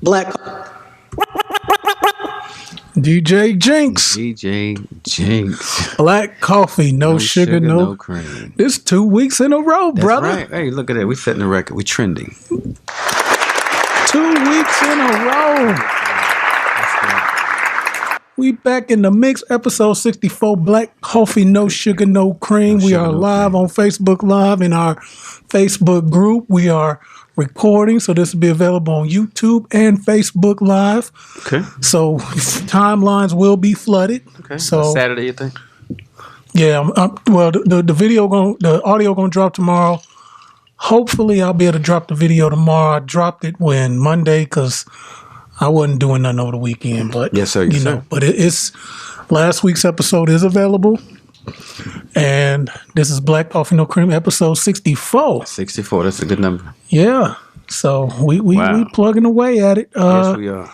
Black. DJ Jinx. DJ Jinx. Black coffee, no sugar, no cream. This 2 weeks in a row, That's brother. Right. Hey, look at that. We setting the record. We trending. 2 weeks in a row. We back in the mix, episode 64, Black Coffee, No Sugar, No Cream. We are live on Facebook Live in our Facebook group. We are recording, so this will be available on YouTube and Facebook Live. Okay. So timelines will be flooded. Okay. So Saturday, you think? Yeah. Well, the audio gonna drop tomorrow. Hopefully, I'll be able to drop the video tomorrow. I dropped it Monday because I wasn't doing nothing over the weekend. But yes, sir. Yes, sir. But it's last week's episode is available. And this is Black Coffee No Cream episode 64. 64, that's a good number. Yeah. So we plugging away at it. Yes, we are.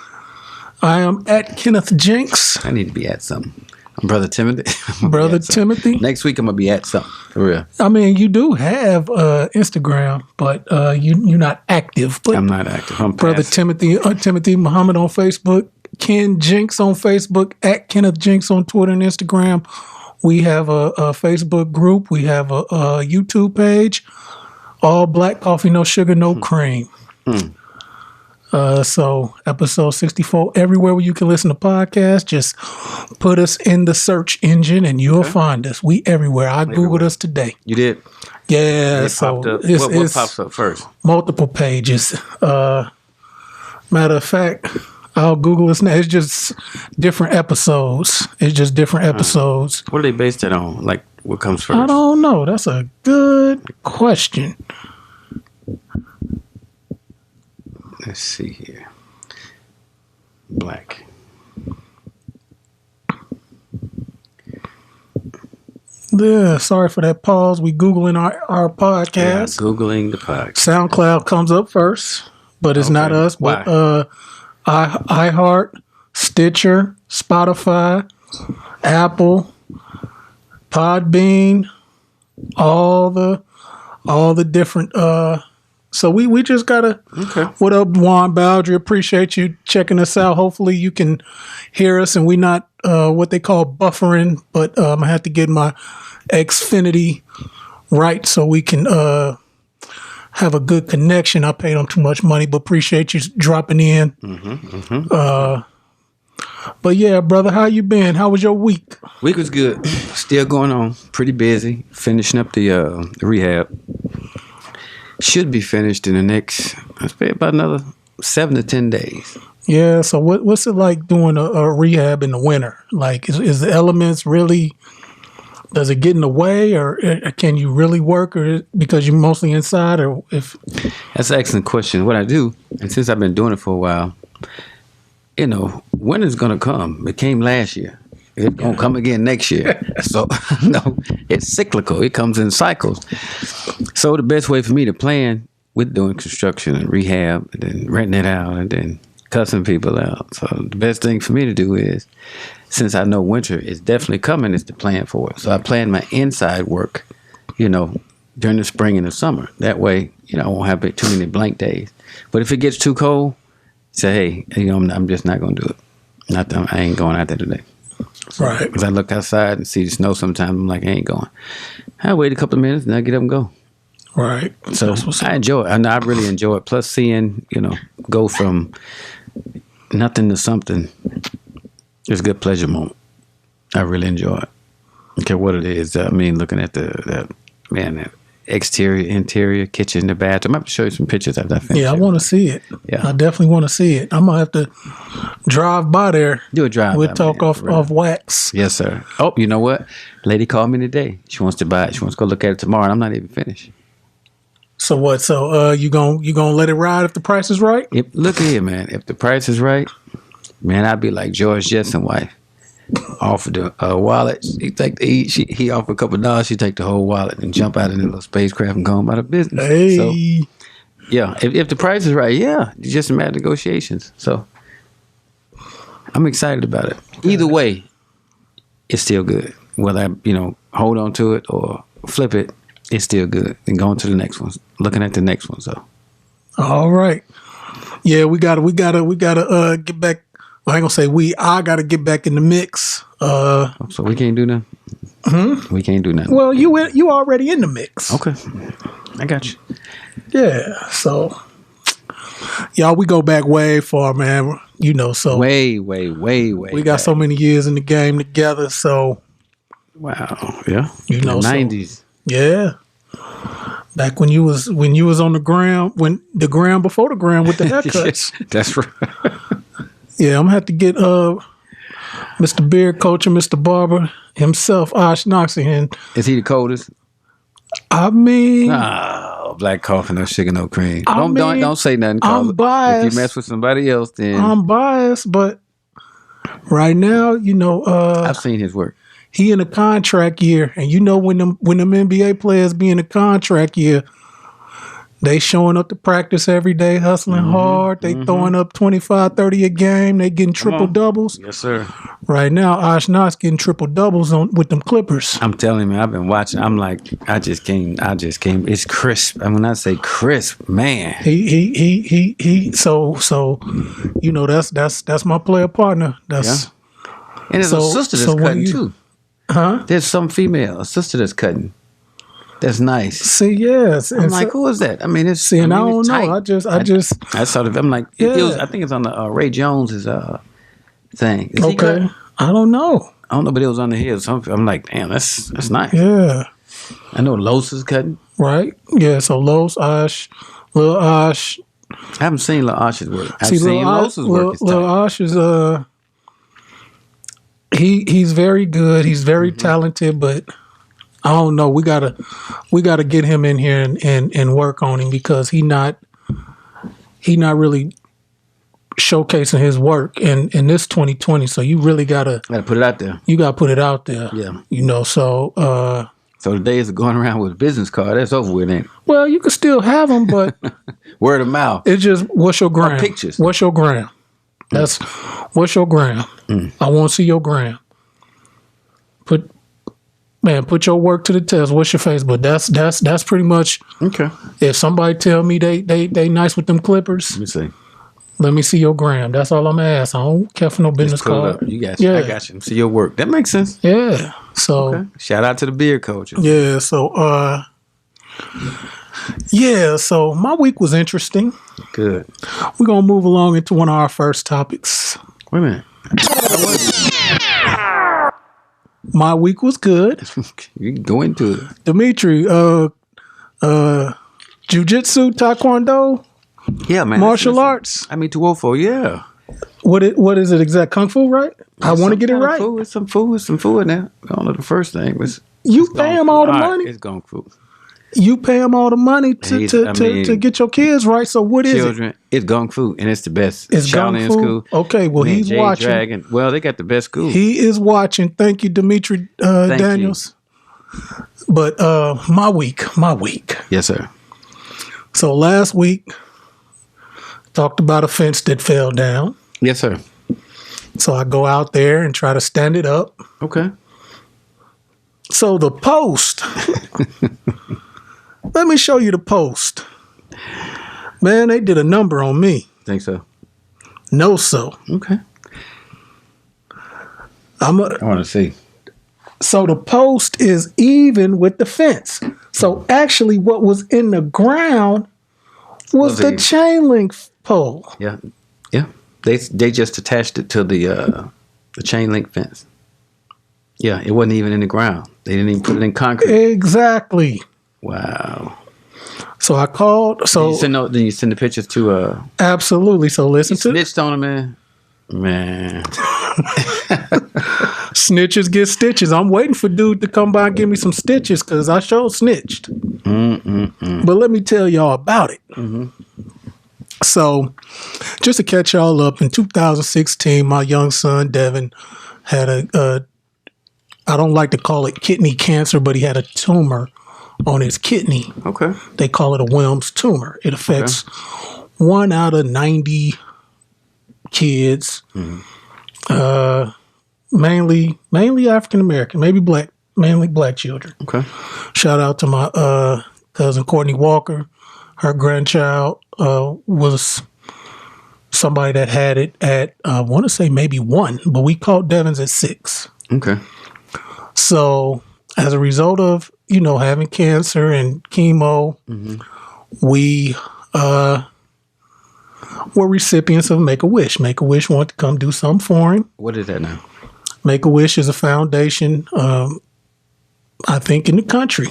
I am at Kenneth Jinx. I need to be at something. I'm Brother Timothy. Brother Timothy. Next week I'm gonna be at something. For real. I mean, you do have Instagram, but you're not active. But I'm not active. I'm Brother passive. Timothy Muhammad on Facebook, Ken Jinx on Facebook, at Kenneth Jinx on Twitter and Instagram. We have a Facebook group. We have a YouTube page. All Black Coffee, No Sugar, No Cream. So episode 64, everywhere where you can listen to podcasts, just put us in the search engine and you'll find us. We everywhere. I Googled us today. You did? Yeah. It so popped up. It's, what pops up first? Multiple pages. Matter of fact, I'll Google this now. It's just different episodes. What are they based it on? Like, what comes first? I don't know. That's a good question. Let's see here. Black. Yeah, sorry for that pause. We Googling our podcast. Yeah, Googling the podcast. SoundCloud comes up first, but it's not us. Why? But iHeart, Stitcher, Spotify, Apple, Podbean, all the different. So we just gotta. Okay. What up, Juan Baldry? Appreciate you checking us out. Hopefully you can hear us and we not what they call buffering, but I have to get my Xfinity right so we can have a good connection. I paid them too much money, but appreciate you dropping in. But yeah, brother, how you been? How was your week? Week was good. Still going on. Pretty busy. Finishing up the rehab. Should be finished in the next, I'd say about another 7 to 10 days. Yeah. So what's it like doing a rehab in the winter? Like, is the elements really? Does it get in the way, or can you really work, or because you're mostly inside, or if? That's an excellent question. What I do, and since I've been doing it for a while, winter's gonna come. It came last year. It's gonna come again next year. So no, it's cyclical. It comes in cycles. So the best way for me to plan with doing construction and rehab, and then renting it out, and then cussing people out. So the best thing for me to do is, since I know winter is definitely coming, is to plan for it. So I plan my inside work, during the spring and the summer. That way, I won't have too many blank days. But if it gets too cold, say, hey, I'm just not going to do it. I ain't going out there today. So, right. Because I look outside and see the snow sometimes. I'm like, I ain't going. I wait a couple of minutes and I get up and go. Right. So I enjoy it. I really enjoy it. Plus seeing, go from nothing to something. It's a good pleasure moment. I really enjoy it. I don't care what it is. I mean, looking at that exterior, interior, kitchen, the bathroom. I'm going to show you some pictures after I finish. Yeah, I want to see it. Yeah. I definitely want to see it. I'm going to have to drive by there. Do a drive. We'll talk off wax. Yes, sir. Oh, you know what? Lady called me today. She wants to buy it. She wants to go look at it tomorrow, and I'm not even finished. So what? So you gonna let it ride if the price is right? Look here, man. If the price is right, man, I'd be like George Jetson wife. Offered the wallet. He offered a couple of dollars. She take the whole wallet and jump out in the little spacecraft and go about her business. Hey. So, yeah, if the price is right, yeah, it's just a matter of negotiations. So I'm excited about it. Either way, it's still good. Whether I hold on to it or flip it, it's still good. And going to the next one, looking at the next one. So, all right, yeah, we gotta get back. Well, I ain't gonna say we. I gotta get back in the mix. So we can't do nothing. We can't do nothing. Well, you already in the mix. Okay, I got you. Yeah. So, y'all, we go back way far, man. So way. We got so many years in the game together. So, wow, yeah. The 90s. Yeah. Back when you was on the ground, when the ground before the ground with the haircuts. That's right. Yeah, I'm gonna have to get Mr. Beard Culture, Mr. Barber himself, Osh Knoxy, and is he the coldest? I mean, black coffee, no sugar, no cream. Don't say nothing. I'm biased. If you mess with somebody else, then I'm biased. But right now, I've seen his work. He in a contract year, and when them NBA players be in a contract year, they showing up to practice every day, hustling hard. They throwing up 25, 30 a game. They getting triple doubles. Yes, sir. Right now, Osh Knox getting triple doubles with them Clippers. I'm telling you, I've been watching. I'm like, I just came. It's crisp. And when I say crisp, man. He. So that's my player partner. That's and there's a sister that's cutting too. Huh? There's some female, a sister that's cutting. That's nice. See, yes. I'm like, who is that? I mean, it's. See, and I don't know. I sort of. I'm like, I think it's on the Ray Jones's thing. Is he okay. I don't know. But it was on the hill. So I'm like, damn, that's nice. Yeah. I know Los is cutting. Right. Yeah. So Los, Osh, Lil Osh. I haven't seen Lil Osh's work. I've seen Los's work. Lil Osh is he's very good. He's very talented, but I don't know. We gotta get him in here and work on him because he not really showcasing his work in this 2020. So you really gotta put it out there. You gotta put it out there. Yeah. So the days of going around with a business card, that's over with, ain't it? Well, you can still have them, but word of mouth. It's just what's your gram? Pictures. What's your gram? That's what's your gram? I want to see your gram. Put your work to the test. What's your Facebook? That's pretty much okay. If somebody tell me they nice with them Clippers, let me see. Let me see your gram. That's all I'm asking. I don't care for no business card. You got you. Yeah. I got you. See your work. That makes sense. Yeah. So shout out to the beard coach. Yeah. So so my week was interesting. Good. We're gonna move along into one of our first topics. Wait a minute. My week was good. You can go into it. Dimitri, jiu-jitsu, taekwondo? Yeah, man. Martial arts? I mean, 204, yeah. What is it exact? Kung Fu, right? I want to get it right. It's some food now. I don't know the first thing. You pay him all the money? It's Kung Fu. You pay him all the money to get your kids right. So what is it? It's Kung Fu, and it's the best. It's Kung Fu. School. Okay, well, he's Jade watching. Dragon. Well, they got the best school. He is watching. Thank you, Dimitri Daniels. You. But my week. Yes, sir. So last week, talked about a fence that fell down. Yes, sir. So I go out there and try to stand it up. Okay. So the post. Let me show you the post. Man, they did a number on me. Think so? No, so. Okay. I want to see. So the post is even with the fence. So actually what was in the ground was the chain link pole. Yeah. Yeah. They just attached it to the chain link fence. Yeah, it wasn't even in the ground. They didn't even put it in concrete. Exactly. Wow. So I called. So Then you send the pictures to absolutely. So listen to snitched on him, man. Snitches get stitches. I'm waiting for dude to come by and give me some stitches because I sure snitched. But let me tell y'all about it. So just to catch y'all up, in 2016, my young son, Devin, had a I don't like to call it kidney cancer, but he had a tumor on his kidney. Okay. They call it a Wilms tumor. It affects 1 out of 90 kids. Mainly African American, mainly black children. Okay. Shout out to my cousin Courtney Walker. Her grandchild was somebody that had it at I want to say maybe 1, but we caught Devin's at 6. Okay. So as a result of having cancer and chemo, we were recipients of Make-A-Wish. Make-A-Wish wanted to come do something for him. What is that now? Make-A-Wish is a foundation, I think, in the country.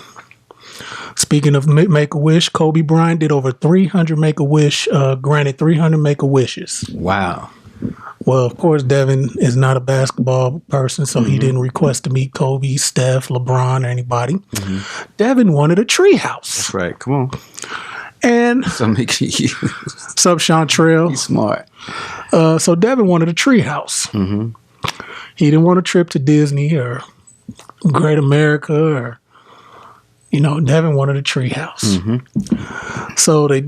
Speaking of Make-A-Wish, Kobe Bryant did over 300 Make-A-Wish, granted 300 Make-A-Wishes. Wow. Well, of course, Devin is not a basketball person, so he didn't request to meet Kobe, Steph, LeBron, or anybody. Devin wanted a treehouse. That's right. Come on. And Something you. what's up, Chantrell? He's smart. So Devin wanted a treehouse. He didn't want a trip to Disney or Great America or, Devin wanted a treehouse. So they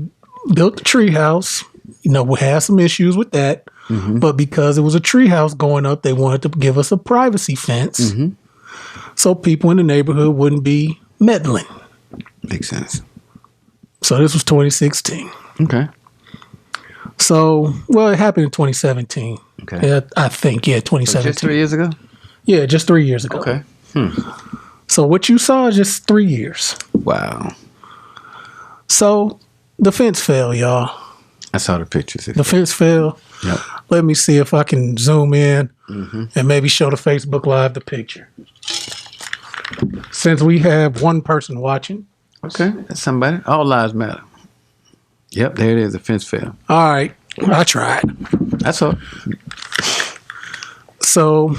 built the treehouse. We had some issues with that. But because it was a treehouse going up, they wanted to give us a privacy fence so people in the neighborhood wouldn't be meddling. Makes sense. So this was 2016. Okay. So, it happened in 2017. Okay. Yeah, I think, 2017. Just 3 years ago? Yeah, just 3 years ago. Okay. So what you saw is just 3 years. Wow. So the fence fell, y'all. I saw the pictures. The fence fell. Yep. Let me see if I can zoom in and maybe show the Facebook Live the picture. Since we have one person watching. Okay. That's somebody. All lives matter. Yep, there it is. The fence fell. All right. I tried. That's all. So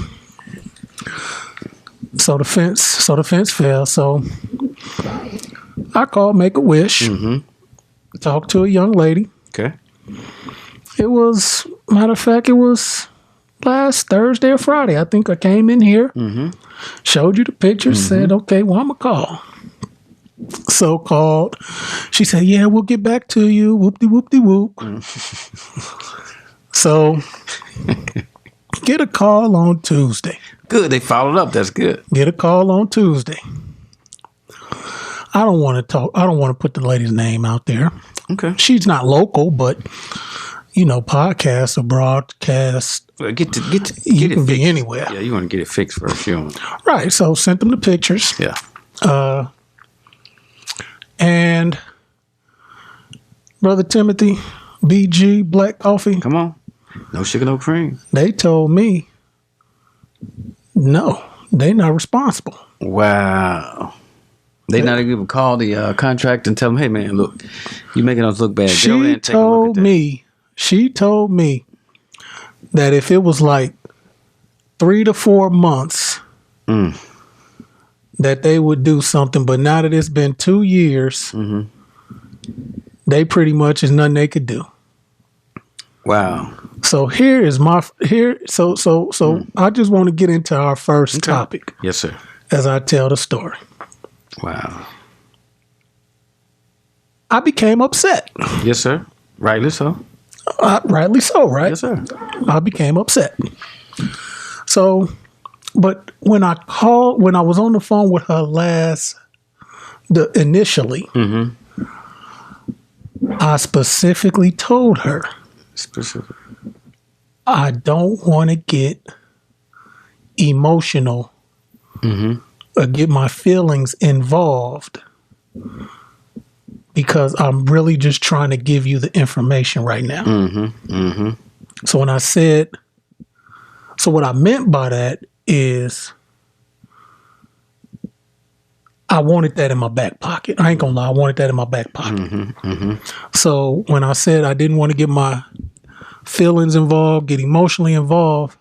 the fence fell. So I called Make-A-Wish. Talked to a young lady. Okay. It was, matter of fact, it was last Thursday or Friday. I think I came in here, showed you the pictures, said, okay, well, I'm going to call. So called. She said, yeah, we'll get back to you. Whoop-de-whoop-de-whoop. So get a call on Tuesday. Good. They followed up. That's good. Get a call on Tuesday. I don't want to put the lady's name out there. Okay. She's not local, but podcasts or broadcasts. Get You it can be fixed. anywhere. Yeah, you want to get it fixed first. You don't. Right. So sent them the pictures. Yeah. And Brother Timothy, BG, Black Coffee, Come on. No sugar, no cream. they told me, no, they not responsible. Wow. They not even call the contract and tell them, hey, man, look, you making us look bad. Go there She and take a look at that. she told me that if it was like 3 to 4 months, that they would do something. But now that it's been 2 years, they pretty much is nothing they could do. Wow. So here is my So I just want to get into our first topic Yes, sir. as I tell the story. Wow. I became upset. Yes, sir. Rightly so. Rightly so, right? Yes, sir. I became upset. So, but when I was on the phone with her initially, I specifically told her, Specific. I don't want to get emotional or get my feelings involved because I'm really just trying to give you the information right now. So when I said, what I meant by that is I wanted that in my back pocket. I ain't gonna lie, I wanted that in my back pocket. So when I said I didn't want to get my feelings involved, get emotionally involved,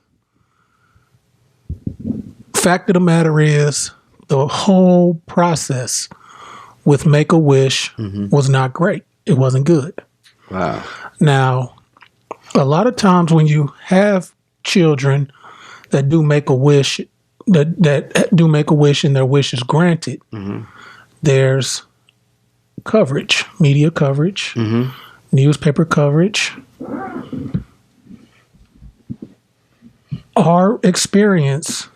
fact of the matter is the whole process with Make-A-Wish was not great. It wasn't good. Wow. Now, a lot of times when you have children that do make a wish, that do make a wish and their wish is granted, there's coverage, media coverage, newspaper coverage. Our experience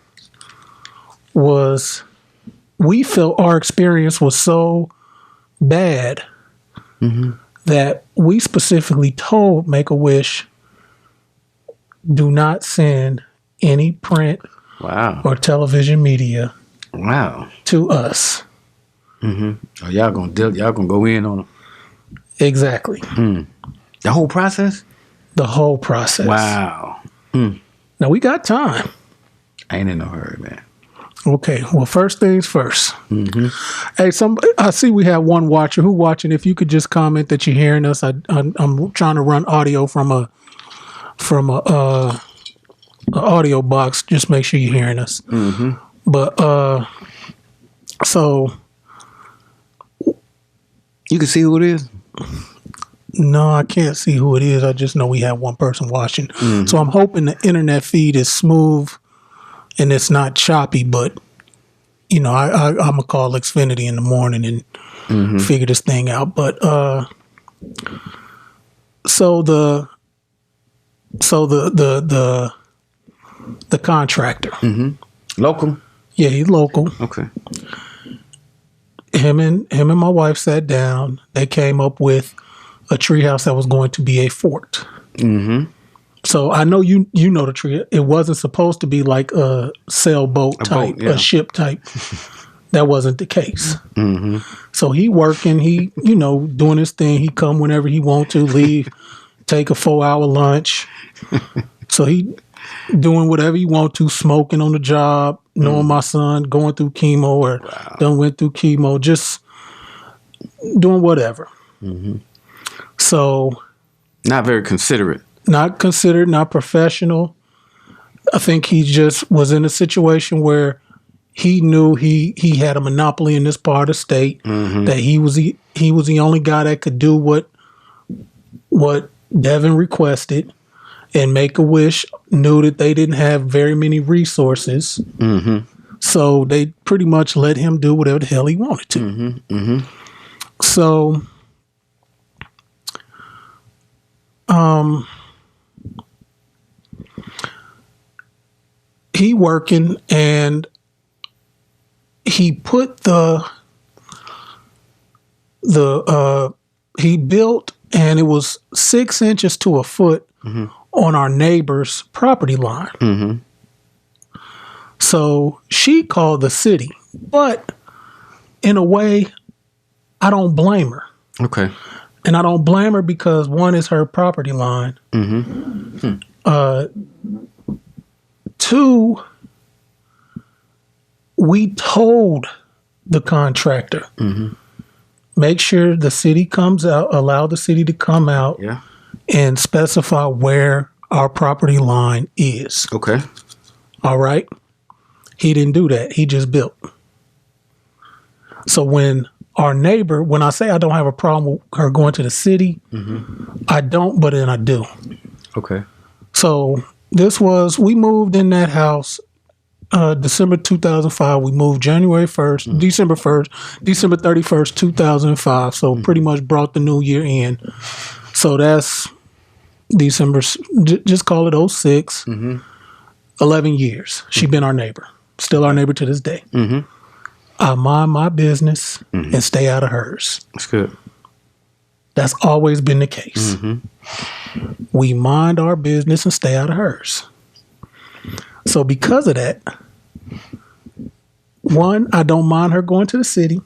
was, we felt our experience was so bad that we specifically told Make-A-Wish, do not send any print or television media to us. Oh, y'all gonna go in on them. Exactly. The whole process? The whole process. Wow. Now we got time. I ain't in no hurry, man. Okay, well, first things first. Hey, I see we have one watcher. Who watching? If you could just comment that you're hearing us. I'm trying to run audio from a audio box. Just make sure you're hearing us. But so you can see who it is. No, I can't see who it is. I just know we have one person watching. So I'm hoping the internet feed is smooth and it's not choppy, but you know, I'm gonna call Xfinity in the morning and figure this thing out. But so the contractor, Local? yeah, he's local. Okay. Him and my wife sat down. They came up with a treehouse that was going to be a fort. So I know you know the tree. It wasn't supposed to be like a sailboat type, a ship type. That wasn't the case. So he working, he doing his thing. He come whenever he want to, leave, take a 4-hour lunch. So he doing whatever he want to, smoking on the job, knowing my son, going through chemo or done went through chemo, just doing whatever. So not very considerate. Not considered, not professional. I think he just was in a situation where he knew he had a monopoly in this part of the state, that he was the only guy that could do what Devin requested, and Make-A-Wish knew that they didn't have very many resources. So they pretty much let him do whatever the hell he wanted to. So he working, and he put he built, and it was 6 inches to a foot on our neighbor's property line. So she called the city, but in a way, I don't blame her. Okay. And I don't blame her because one is her property line. Two, we told the contractor, make sure the city comes out, allow the city to come out and specify where our property line is. Okay. All right. He didn't do that. He just built. So when our neighbor, when I say I don't have a problem with her going to the city, I don't, but then I do. Okay. So we moved in that house December 2005. We moved January 1st, December 31st, 2005. So pretty much brought the new year in. So that's December, just call it 06, 11 years. She been our neighbor, still our neighbor to this day. I mind my business and stay out of hers. That's good. That's always been the case. We mind our business and stay out of hers. So because of that, one, I don't mind her going to the city.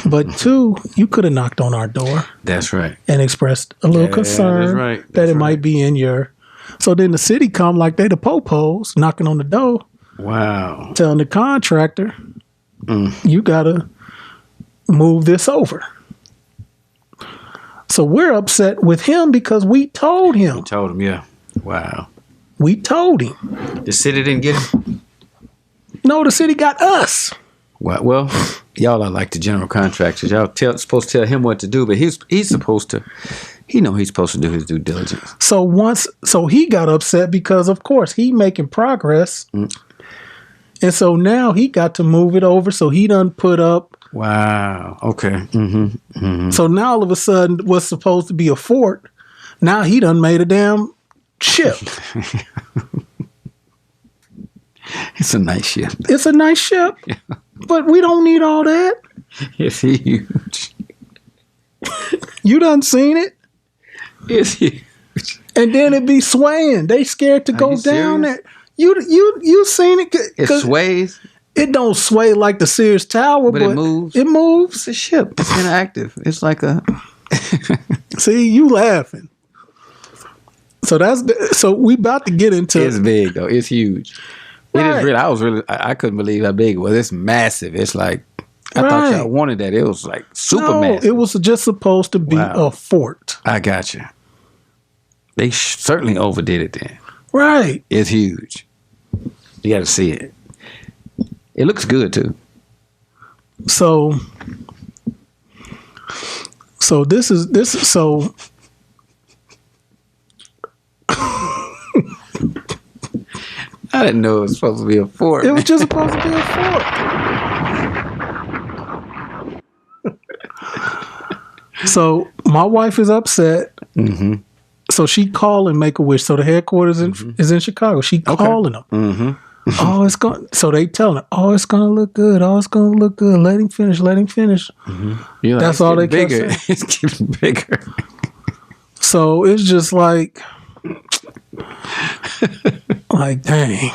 But two, you could have knocked on our door. That's right. And expressed a little concern that it might be in your. So then the city come like they the po-pos knocking on the door. Wow. Telling the contractor, You got to move this over. So we're upset with him because we told him. You told him, yeah. Wow. We told him. The city didn't get him? No, the city got us. Well, y'all are like the general contractors. Y'all supposed to tell him what to do, but he's supposed to. He know he's supposed to do his due diligence. So he got upset because, of course, he making progress, and so now he got to move it over. So he done put up. Wow. Okay. So now all of a sudden, what's supposed to be a fort, now he done made a damn ship. It's a nice ship. It's a nice ship, Yeah. but we don't need all that. It's huge. You done seen it, It's huge. and then it be swaying. They scared to go you down serious? there. You seen it? It sways, It don't sway like the Sears Tower, but it moves. It moves. It's a ship. It's interactive. It's like a. See, you laughing. So we about to get into. It's big though. It's huge. It Right. is really. I couldn't believe how big it was. It's massive. It's like I thought Right. y'all wanted that. It was like super No, massive. it was just supposed to be Wow. a fort. I got you. They certainly overdid it. Then Right. it's huge. You got to see it. It looks good too. So this is so. I didn't know it was supposed to be a fort. It was just supposed to be a fort. So my wife is upset. Mm-hmm. So she calling Make-A-Wish. So the headquarters is in Chicago. She calling them. Mm-hmm. Oh, it's going. So they telling her, oh, it's gonna look good. Oh, it's gonna look good. Let him finish. Let him finish. You're That's all they kept bigger. saying. It's getting bigger. So it's just like dang.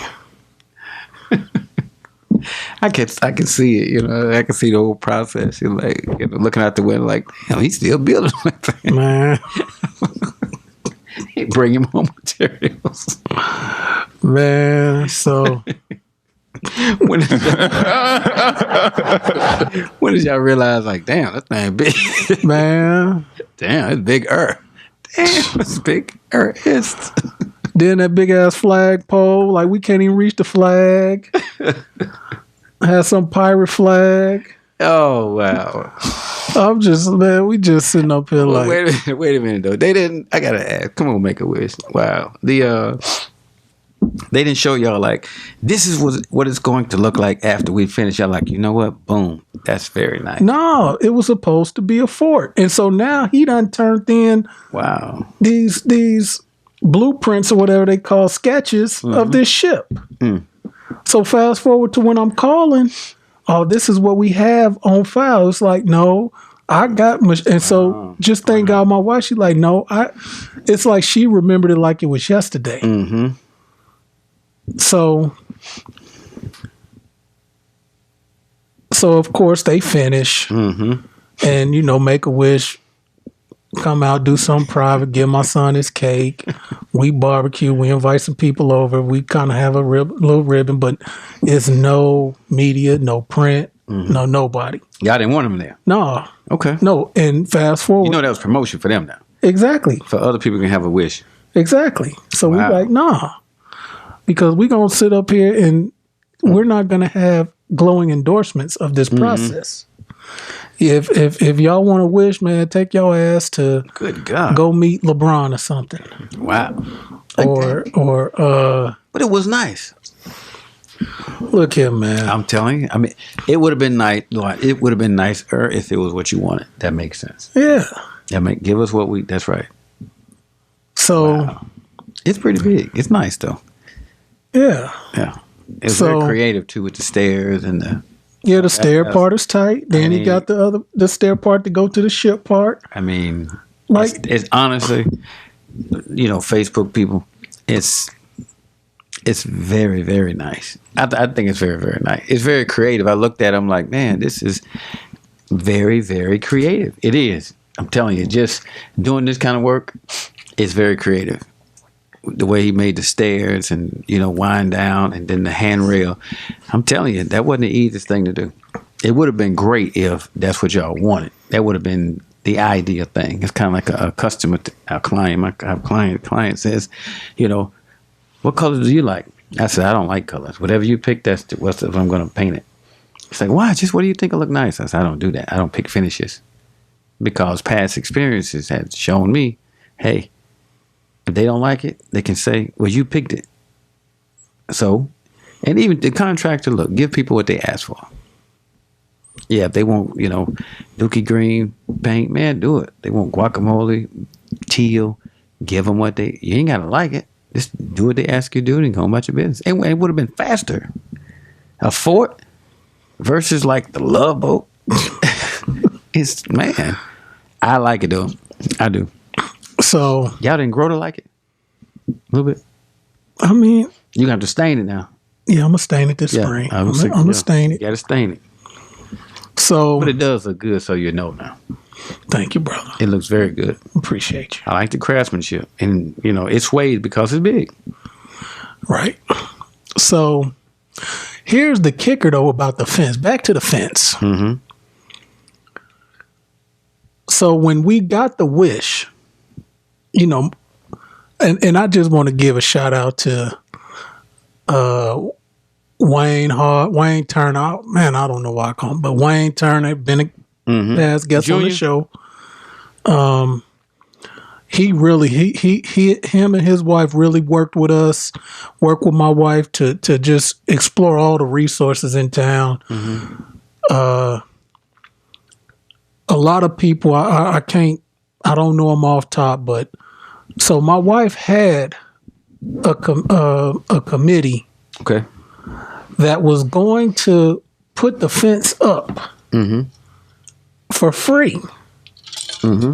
I can see it. You know, I can see the whole process. You're like, you know, looking out the window, like, damn, he's still building. Man, He bringing more materials. man. So when did y'all realize, like, damn, that thing big? man. Damn, it's bigger. Damn, it's bigger. It's Then that big ass flag pole, like we can't even reach the flag. Has some pirate flag. oh wow. We just sitting up here Well, like, wait a minute though. They didn't. I gotta ask. Come on, Make-A-Wish. Wow. They didn't show y'all like this is what it's going to look like after we finish. Y'all like, you know what? Boom. That's very nice. no, it was supposed to be a fort, and so now he done turned in Wow. these blueprints or whatever they call sketches of this ship. So fast forward to when I'm calling, oh, this is what we have on file. It's like, no, I got much. And so just thank God my wife, she like, no, it's like she remembered it like it was yesterday. Mm-hmm. So of course they finish and, Make-A-Wish, come out, do something private, give my son his cake. We barbecue. We invite some people over. We kind of have a little ribbon, but it's no media, no print, no nobody. Y'all didn't want him there. No, Okay. no. And fast forward. You know that was promotion for them now. Exactly. For other people can have a wish. Exactly. So we Wow. like, nah, because we're going to sit up here and we're not going to have glowing endorsements of this process. If y'all want to wish, man, take your ass to Good God. go meet LeBron or something. Wow. Or But it was nice. look here, man. I'm telling you. I mean, it would have been nice. It would have been nicer if it was what you wanted. That makes sense. Yeah. Give us what we. That's right. So Wow. It's pretty big. It's nice though. yeah. Yeah. It's So- very creative too with the stairs and the. Yeah, the stair that's- part is tight. Then you got the stair part to go to the ship part. I mean, Like- it's honestly, Facebook people. It's very, very nice. I think it's very, very nice. It's very creative. I looked at it, I'm like, man, this is very, very creative. It is. I'm telling you, just doing this kind of work is very creative. The way he made the stairs and, wind down and then the handrail. I'm telling you, that wasn't the easiest thing to do. It would have been great if that's what y'all wanted. That would have been the ideal thing. It's kind of like a customer, our client. Our client says, what colors do you like? I said, I don't like colors. Whatever you pick, that's what I'm going to paint it. It's like, why? Just what do you think will look nice? I said, I don't do that. I don't pick finishes. Because past experiences had shown me, hey, if they don't like it, they can say, well, you picked it. So, and even the contractor, look, give people what they ask for. Yeah, if they want, dookie green paint, man, do it. They want guacamole, teal, give them what you ain't got to like it. Just do what they ask you to do and go about your business. And it would have been faster. A fort versus like the Love Boat. Man, I like it though. I do. So y'all didn't grow to like it? A little bit? I mean. You got to stain it now. Yeah, I'm going to stain it this spring. I'm going to stain it. You got to stain it. So, but it does look good, so you know now. Thank you, brother. It looks very good. Appreciate you. I like the craftsmanship. And, it sways because it's big. Right. So, here's the kicker, though, about the fence. Back to the fence. Mm-hmm. So, when we got the wish, and I just want to give a shout out to Wayne Turner. Man, I don't know why I call him, but Wayne Turner, been a past guest on the show. Him and his wife really worked with us, worked with my wife to just explore all the resources in town. Mm-hmm. A lot of people, I don't know them off top, but so my wife had a committee. Okay. That was going to put the fence up for free. Mm-hmm.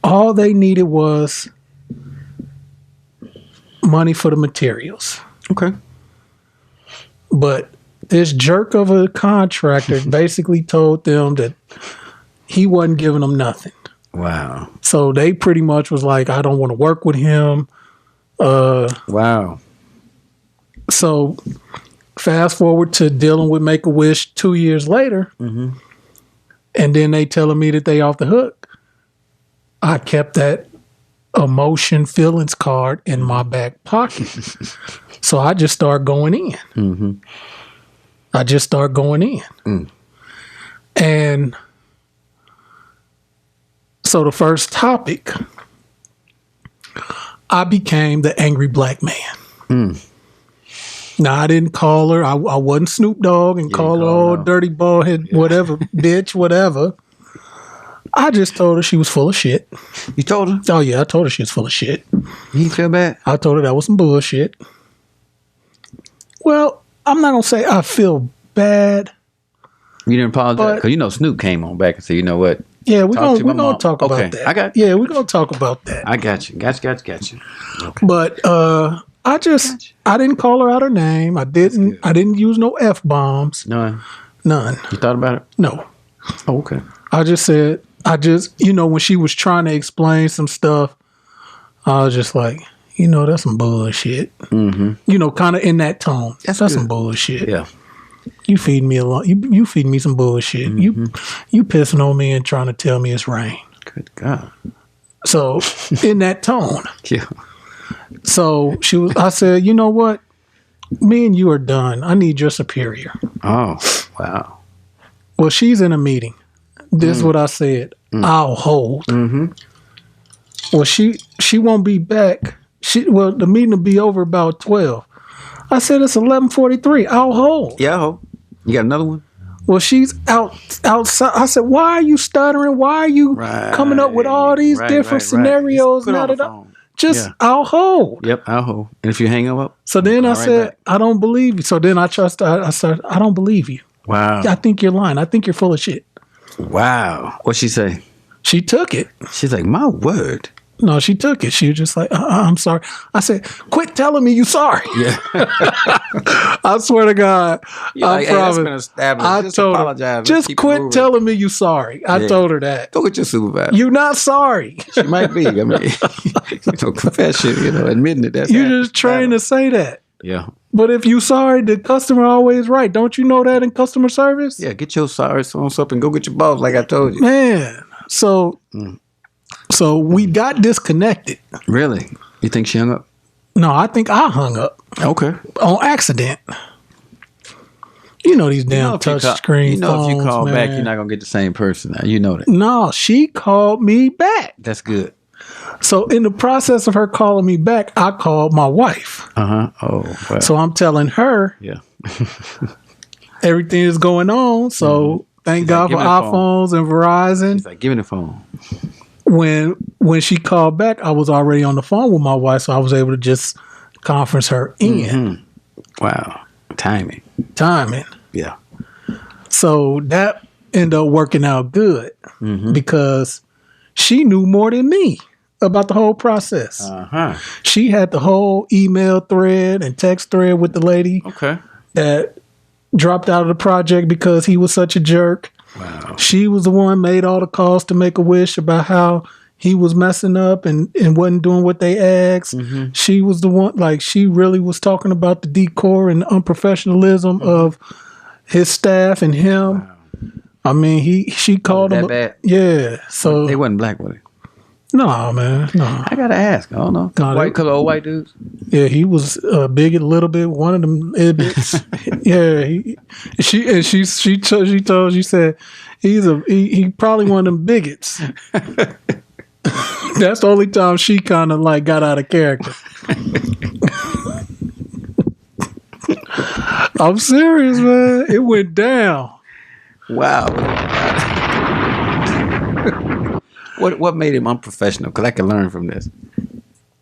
All they needed was money for the materials. Okay. But this jerk of a contractor basically told them that he wasn't giving them nothing. Wow. So they pretty much was like, I don't want to work with him. Wow. So fast forward to dealing with Make-A-Wish 2 years later, and then they telling me that they off the hook. I kept that emotion feelings card in my back pocket. So I just started going in. Mm-hmm. I just started going in. Mm. And so the first topic, I became the angry black man. Mm. Now, I didn't call her. I wasn't Snoop Dogg and call her old dirty bald head, whatever, bitch, whatever. I just told her she was full of shit. You told her? Oh, yeah, I told her she was full of shit. You feel bad? I told her that was some bullshit. Well, I'm not going to say I feel bad. You didn't apologize? Because Snoop came on back and said, you know what? Yeah, we're going to talk about that. I got you. Yeah, we're going to talk about that. I got you. Got you. Okay. But I didn't call her out her name. I didn't use no F-bombs. None. You thought about it? No. Oh, okay. I just said, when she was trying to explain some stuff, I was just like, that's some bullshit. Mm-hmm. Kind of in that tone. That's some bullshit. Yeah. You feed me a lot. You feed me some bullshit. Mm-hmm. You pissing on me and trying to tell me it's rain. Good God. So in that tone. Yeah. So I said, you know what? Me and you are done. I need your superior. Oh, wow. Well, she's in a meeting. This is what I said. I'll hold. Mm-hmm. Well, she won't be back. The meeting will be over about 12. I said, it's 11:43. I'll hold. Yeah, I'll hold. You got another one? Well, she's outside. I said, why are you stuttering? Why are you coming up with all these different scenarios? Just, I'll hold. Yep, I'll hold. And if you hang up. So then I said, I don't believe you. So then I said, I don't believe you. Wow. I think you're lying. I think you're full of shit. Wow. What'd she say? She took it. She's like, my word. No, she took it. She was just like, I'm sorry. I said, quit telling me you sorry. Yeah. I swear to God. I promise. Hey, been established. I just told apologize. her, just quit telling me you sorry. I told her that. Go with your supervisor. You're not sorry. She might be. I mean, confession, admitting it. That's you're just trained to say that. Yeah. But if you sorry, the customer always right. Don't you know that in customer service? Yeah, get your sorry songs up and go get your boss, like I told you. Man. So we got disconnected. Really? You think she hung up? No, I think I hung up Okay. on accident. You know these damn touch screen phones, if you call man. back, you're not gonna get the same person. Now you know that. No, she called me back. That's good. So in the process of her calling me back, I called my wife. Oh, wow. So I'm telling her, Yeah. everything is going on. So thank God for iPhones and Verizon. She's like, give me the phone. When she called back, I was already on the phone with my wife, so I was able to just conference her in. Wow. Timing. Yeah. So that ended up working out good because she knew more than me about the whole process. She had the whole email thread and text thread with the lady that dropped out of the project because he was such a jerk. Wow. She was the one made all the calls to Make-A-Wish about how he was messing up and wasn't doing what they asked. She was the one, like, she really was talking about the decor and the unprofessionalism of his staff and him. Wow. I mean, she called him. Bad? Yeah. So they wasn't black, were they? No, man. No. I gotta ask. I don't know. Old white dudes. Yeah, he was a bigot a little bit. One of them idiots. Yeah. She said he probably one of them bigots. That's the only time she kind of like got out of character. I'm serious, man. It went down. Wow. What made him unprofessional? Because I can learn from this.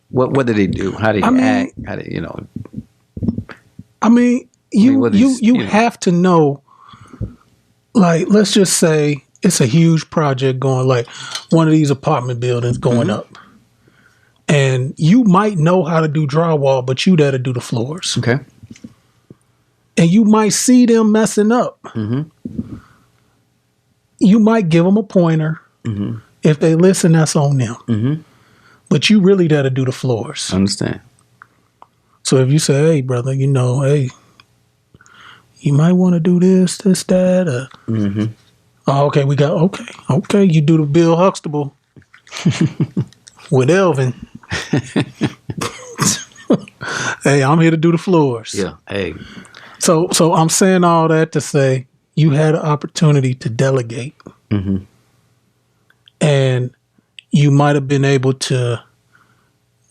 What did he do? How did he act? How did you have to know. Like, let's just say it's a huge project going, like one of these apartment buildings going up, and you might know how to do drywall, but you there to do the floors. Okay. And you might see them messing up. You might give them a pointer. If they listen, that's on them. But you really there to do the floors. I understand. So if you say, hey, brother, you might want to do this, that. Oh, okay, okay. You do the Bill Huxtable with Elvin. Hey, I'm here to do the floors. Yeah. Hey. So I'm saying all that to say you had an opportunity to delegate. And you might have been able to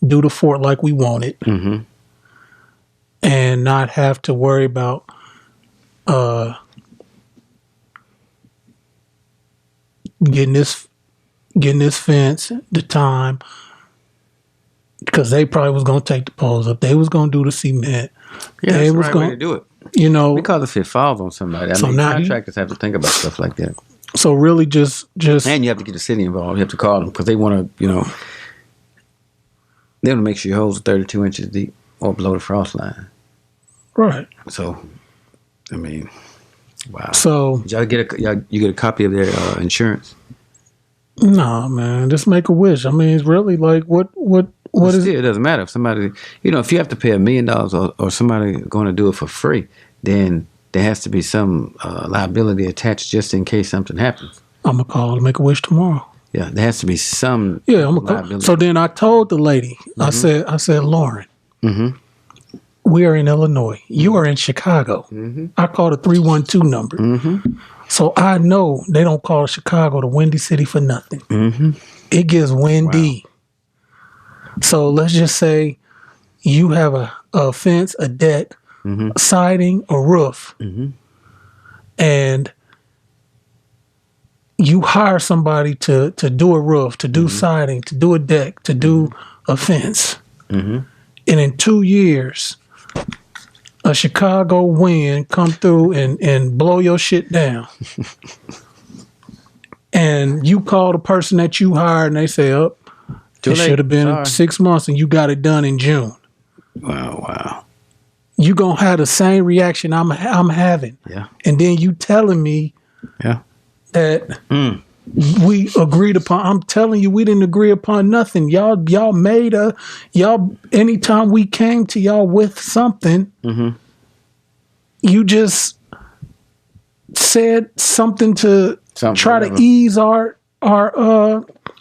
do the fort like we wanted and not have to worry about getting this fence, the time, because they probably was going to take the poles up. They was going to do the cement. Yeah, that's the right way to do it. Because if it falls on somebody, contractors have to think about stuff like that. So really just... And you have to get the city involved. You have to call them because they want to, they want to make sure your holes are 32 inches deep or below the frost line. Right. So, I mean, wow. So... Did you get a copy of their insurance? No, man. Just Make-A-Wish. I mean, it's really like, what is it? It doesn't matter. If somebody, if you have to pay $1 million or somebody going to do it for free, then there has to be some liability attached just in case something happens. I'm going to call Make-A-Wish tomorrow. Yeah, there has to be some I'm liability. So then I told the lady, I said, Lauren, we are in Illinois. You are in Chicago. I called a 312 number. So I know they don't call Chicago the Windy City for nothing. It gets windy. Wow. So let's just say you have a fence, a deck, siding, a roof, and you hire somebody to do a roof, to do siding, to do a deck, to do a fence. And in 2 years, a Chicago wind come through and blow your shit down. And you call the person that you hired and they say, it should have been 6 months and you got it done in June. Wow. You going to have the same reaction I'm having. Yeah. And then you telling me that we agreed upon. I'm telling you, we didn't agree upon nothing. Y'all made y'all. Anytime we came to y'all with something, you just said something to try to ease our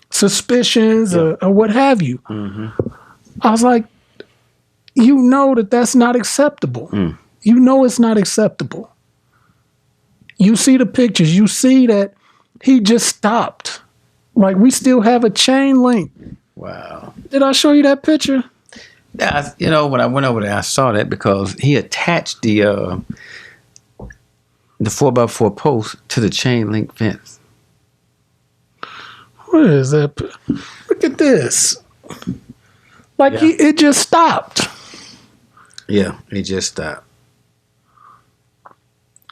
suspicions or what have you. I was like, you know that's not acceptable. You know it's not acceptable. You see the pictures. You see that he just stopped. Like, we still have a chain link. Wow. Did I show you that picture? Yeah, when I went over there, I saw that because he attached the 4x4 post to the chain link fence. Where is that? Look at this. Like, it just stopped. Yeah, he just stopped.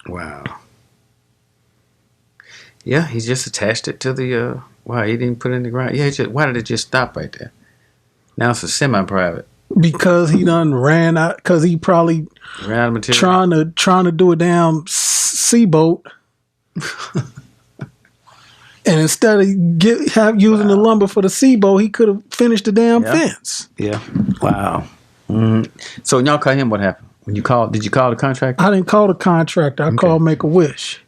Wow. Yeah, he just attached it to the, wow, he didn't put it in the ground. Yeah, why did it just stop right there? Now it's a semi-private. Because he done ran out, because he probably ran out of material. Trying to do a damn seaboat. And instead of using the lumber for the seaboat, he could have finished the damn fence. Yeah. Wow. So y'all call him, what happened? When you called, did you call the contractor? I didn't call the contractor. I called Make-A-Wish.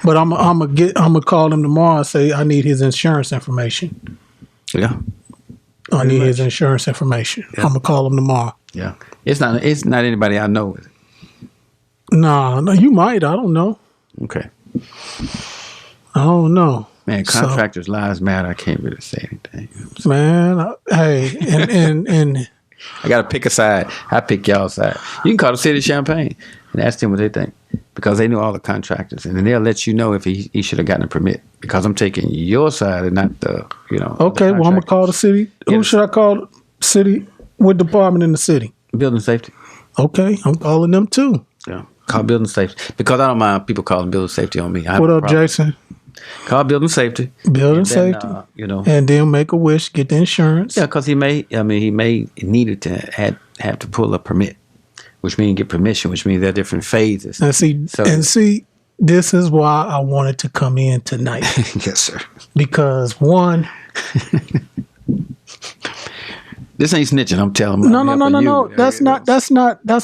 But I'm gonna call him tomorrow and say I need his insurance information. Yeah. I need his insurance information. Yeah. I'm gonna call him tomorrow. Yeah. It's not anybody I know. No, you might. I don't know. Okay. I don't know. Man, contractors' lives matter. I can't really say anything. Man, hey, and I got to pick a side. I pick y'all's side. You can call the city of Champaign and ask them what they think, because they know all the contractors, and then they'll let you know if he should have gotten a permit, because I'm taking your side and not the, Okay, well, I'm going to call the city. Who should I call? City? What department in the city? Building safety. Okay, I'm calling them too. Yeah, call building safety, because I don't mind people calling building safety on me. What up, Jason? Call building safety. Building safety. And then Make-A-Wish, get the insurance. Yeah, because he may needed to have to pull a permit, which means get permission, which means there are different phases. And see, this is why I wanted to come in tonight. Yes, sir. Because one, this ain't snitching. I'm telling you. No. That's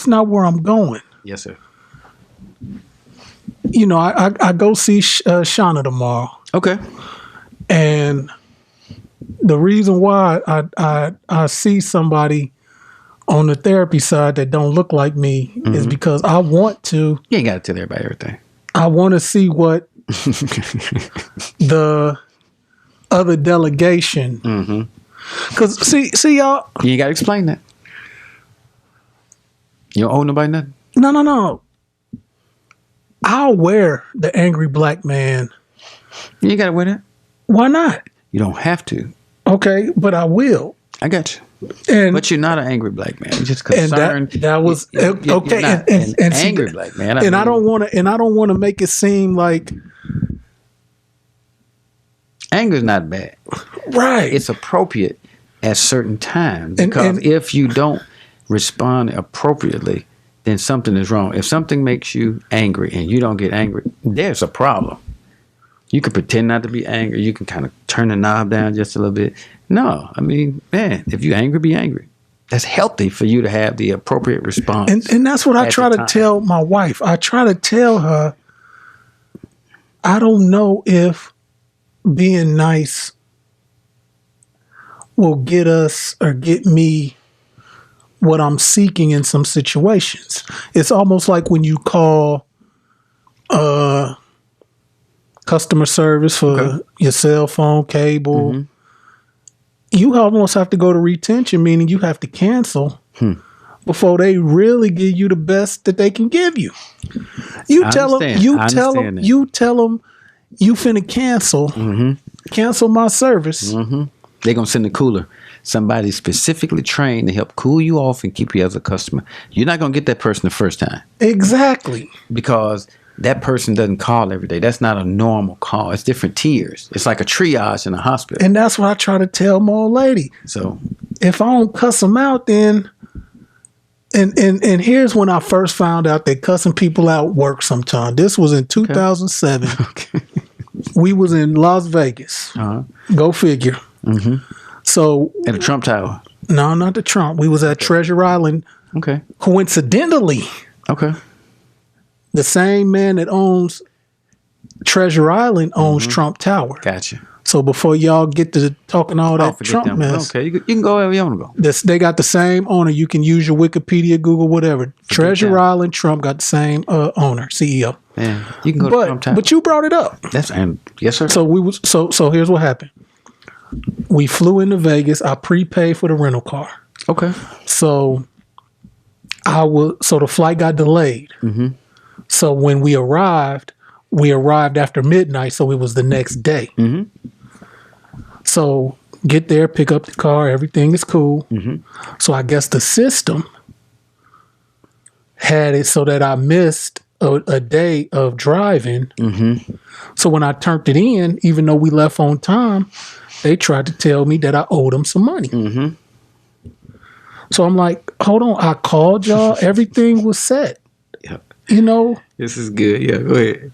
not where I'm going. Yes, sir. I go see Shauna tomorrow. Okay. And the reason why I see somebody on the therapy side that don't look like me is because I want to. You ain't got to tell everybody everything. I want to see what the other delegation. Because see y'all. You ain't got to explain that. You don't owe nobody nothing. No. I'll wear the angry black man. You ain't got to wear that. Why not? You don't have to. Okay, but I will. I got you. But you're not an angry black man. You're just concerned. And that was okay. And angry black man. I don't want to make it seem like anger is not bad. Right. It's appropriate at certain times, because if you don't respond appropriately, then something is wrong. If something makes you angry and you don't get angry, there's a problem. You can pretend not to be angry. You can kind of turn the knob down just a little bit. No, I mean, man, if you're angry, be angry. That's healthy for you to have the appropriate response. And that's what I try to tell my wife. I try to tell her, I don't know if being nice will get us or get me what I'm seeking in some situations. It's almost like when you call customer service for your cell phone, cable. You almost have to go to retention, meaning you have to cancel before they really give you the best that they can give you. You tell them you finna cancel my service. They're gonna send a cooler. Somebody specifically trained to help cool you off and keep you as a customer. You're not gonna get that person the first time. Exactly. Because that person doesn't call every day. That's not a normal call. It's different tiers. It's like a triage in a hospital. And that's what I try to tell my old lady. So if I don't cuss them out, then and here's when I first found out that cussing people out works sometimes. This was in 2007. We was in Las Vegas. Go figure. So At the Trump Tower. no, not the Trump. We was at Treasure Island. Okay. Coincidentally, Okay. the same man that owns Treasure Island owns Trump Tower. Gotcha. So before y'all get to talking all that Forget Trump them. mess, Okay, you can go wherever you want to go. they got the same owner. You can use your Wikipedia, Google, whatever. Treasure them. Island, Trump got the same owner, CEO. Yeah, you can go to Trump Tower. But you brought it up. Yes, sir. So we was so here's what happened. We flew into Vegas. I prepaid for the rental car. Okay. So the flight got delayed. So when we arrived after midnight, so it was the next day. So get there, pick up the car, everything is cool. So I guess the system had it so that I missed a day of driving. So when I turned it in, even though we left on time, they tried to tell me that I owed them some money. So I'm like, hold on, I called y'all, everything was set. You know? This is good. Yeah, go ahead.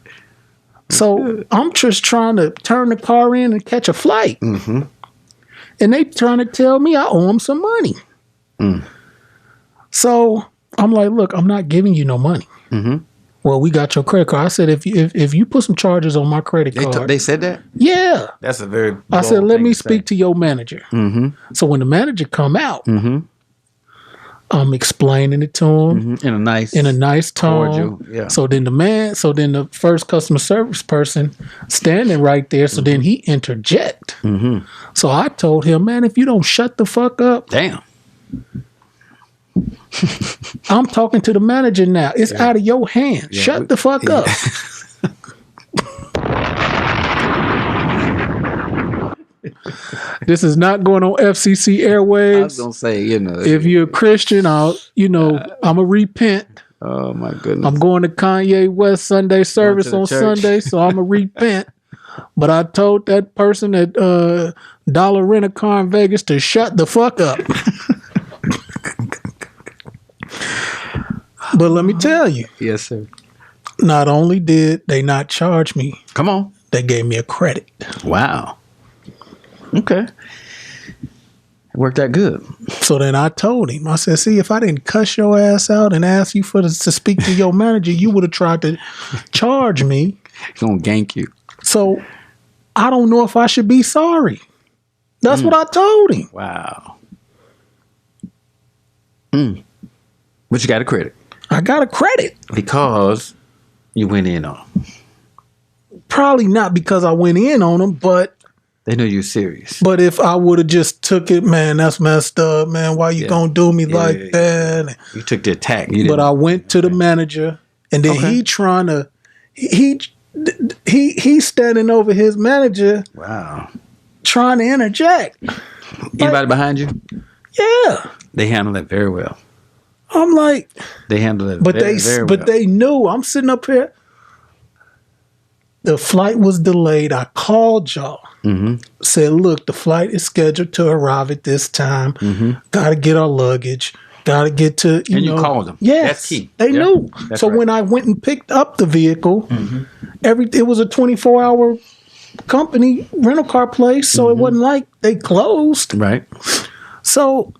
So I'm just trying to turn the car in and catch a flight. And they trying to tell me I owe them some money. So I'm like, look, I'm not giving you no money. Well, we got your credit card. I said, if you put some charges on my credit card. They said that? Yeah. That's a very I said, let me speak to your manager. So when the manager come out, I'm explaining it to him in a nice tone. cordial, yeah. So then the first customer service person standing right there. So then he interject. So I told him, man, if you don't shut the fuck up, damn. I'm talking to the manager now. It's out of your hands. Shut the fuck up. This is not going on FCC airwaves. I was gonna say, if you're a Christian, I'm a repent. Oh my goodness. I'm going to Kanye West Sunday service on Sunday, so I'm a repent. But I told that person at Dollar Rent a Car in Vegas to shut the fuck up. But let me tell you. Yes, sir. Not only did they not charge me, come on, they gave me a credit. Wow. Okay. It worked out good. So then I told him, I said, see, if I didn't cuss your ass out and ask you to speak to your manager, you would have tried to charge me. He's going to gank you. So I don't know if I should be sorry. That's what I told him. Wow. But you got a credit. I got a credit. Because you went in on them. Probably not because I went in on them, but they know you're serious. But if I would have just took it, man, that's messed up, man. Why you gonna do me like that? You took the attack. But I went to the manager, and then he trying to, he's standing over his manager. Wow. Trying to interject. Anybody behind you? Yeah. They handled it very well. I'm like, they handled it very well. But they knew. I'm sitting up here. The flight was delayed. I called y'all. Said, look, the flight is scheduled to arrive at this time. Got to get our luggage. Got to get to, you called them. Yes. That's key. They knew. So when I went and picked up the vehicle, it was a 24-hour company rental car place. So it wasn't like they closed. Right. So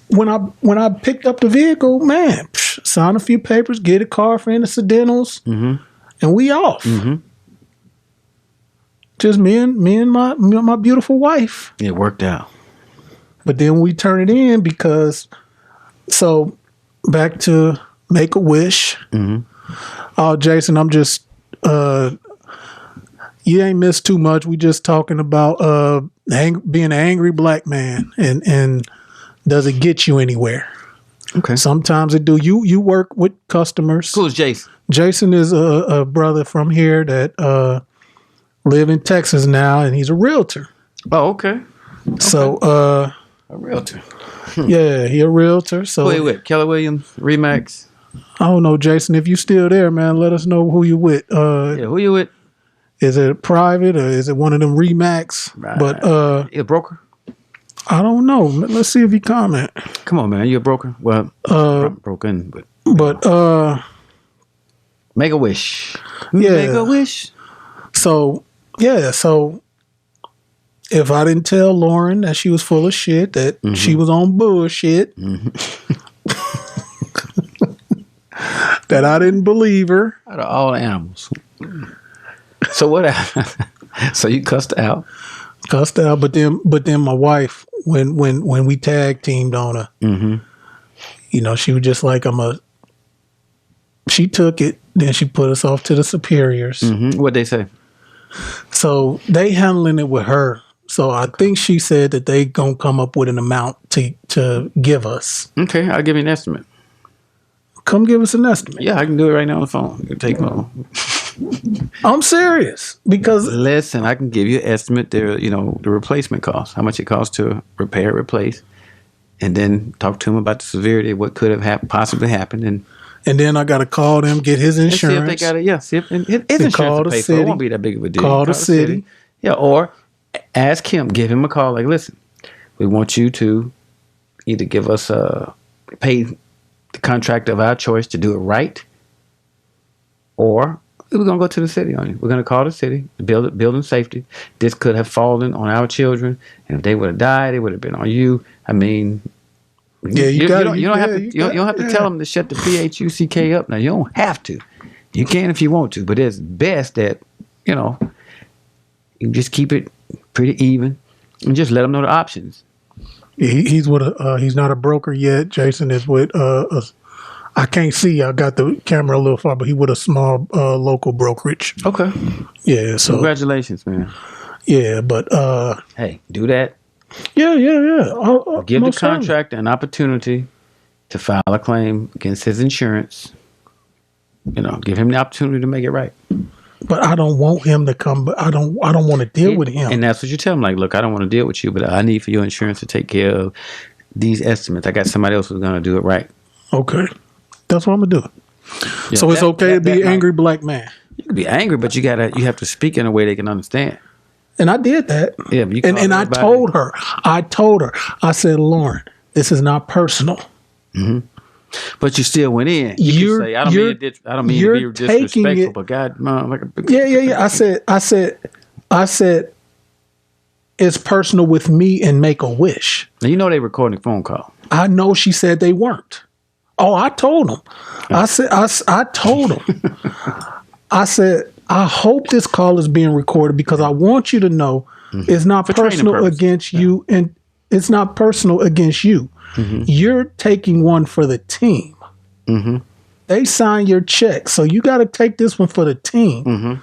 when I picked up the vehicle, man, sign a few papers, get a car for incidentals, and we off. Just me and my beautiful wife. It worked out. But then we turn it in because, so back to Make-A-Wish. Oh, Jason, I'm just, you ain't missed too much. We just talking about being an angry black man and does it get you anywhere? Okay. Sometimes it do. You work with customers. Who's Jason? Jason is a brother from here that live in Texas now, and he's a realtor. Oh, okay. So a realtor. Yeah, he a realtor. So who you with? Keller Williams, Remax. I don't know, Jason. If you still there, man, let us know who you with. Who you with? Is it private or is it one of them Remax? Right. But you a broker? I don't know. Let's see if he comment. Come on, man. You a broker? Well, broken, but Make-A-Wish. Yeah. Make-A-Wish. So Yeah, so if I didn't tell Lauren that she was full of shit, that she was on bullshit, that I didn't believe her. Out of all animals. So what happened? So you cussed out. Cussed out, but then my wife, when we tag teamed on her, you know, she was just like, she took it, then she put us off to the superiors. What'd they say? So they handling it with her. So I think she said that they gonna come up with an amount to give us. Okay, I'll give you an estimate. Come give us an estimate. Yeah, I can do it right now on the phone. It'll take long. I'm serious because Listen, I can give you an estimate. There, you know, the replacement cost, how much it costs to repair, replace, and then talk to them about the severity of what could have possibly happened, and then I got to call them, get his insurance. see if they got it. Yeah, see if his insurance call will the pay for it. It city. won't be that big of a deal. Call the city. Yeah, or ask him, give him a call. Like, listen, we want you to either give us pay the contract of our choice to do it right, or we're gonna go to the city on you. We're gonna call the city, the building safety. This could have fallen on our children, and if they would have died, it would have been on you. I mean, Yeah, you don't have to tell them to shut the PHUCK up. Now you don't have to. You can if you want to, but it's best that you just keep it pretty even and just let them know the options. He's with he's not a broker yet. Jason is with I can't see. I got the camera a little far, but he with a small local brokerage. Okay. Yeah. So congratulations, man. Yeah, but hey, do that. Yeah. Give the contractor an opportunity to file a claim against his insurance. Give him the opportunity to make it right. But I don't want him to come. But I don't want to deal with him. And that's what you tell him. Like, look, I don't want to deal with you, but I need for your insurance to take care of these estimates. I got somebody else who's going to do it right. Okay, that's what I'm gonna do. Yeah, so it's okay to be an angry black man. You can be angry, but you have to speak in a way they can understand. And I did that. Yeah, but and I told her. I said, Lauren, this is not personal. Mm-hmm. But you still went in. You can say, I don't mean to be disrespectful, but God, Mom, yeah. I said, it's personal with me and Make-A-Wish. Now they recording a phone call. I know she said they weren't. Oh, I told them. I told them. I said, I hope this call is being recorded because I want you to know it's not personal against you, and it's not personal against you. Mm-hmm. You're taking one for the team. Mm-hmm. They sign your check, so you got to take this one for the team. Mm-hmm.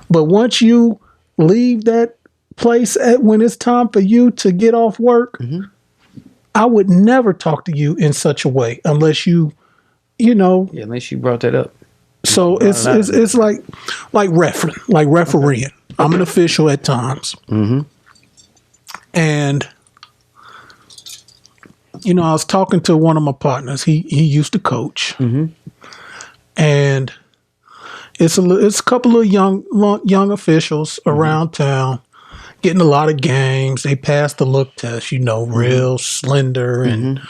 But once you leave that place when it's time for you to get off work, I would never talk to you in such a way unless unless you brought that up. So it's like refereeing. Okay. I'm an official at times, and I was talking to one of my partners. He used to coach, and it's a couple of young officials around town getting a lot of games. They passed the look test, real slender, and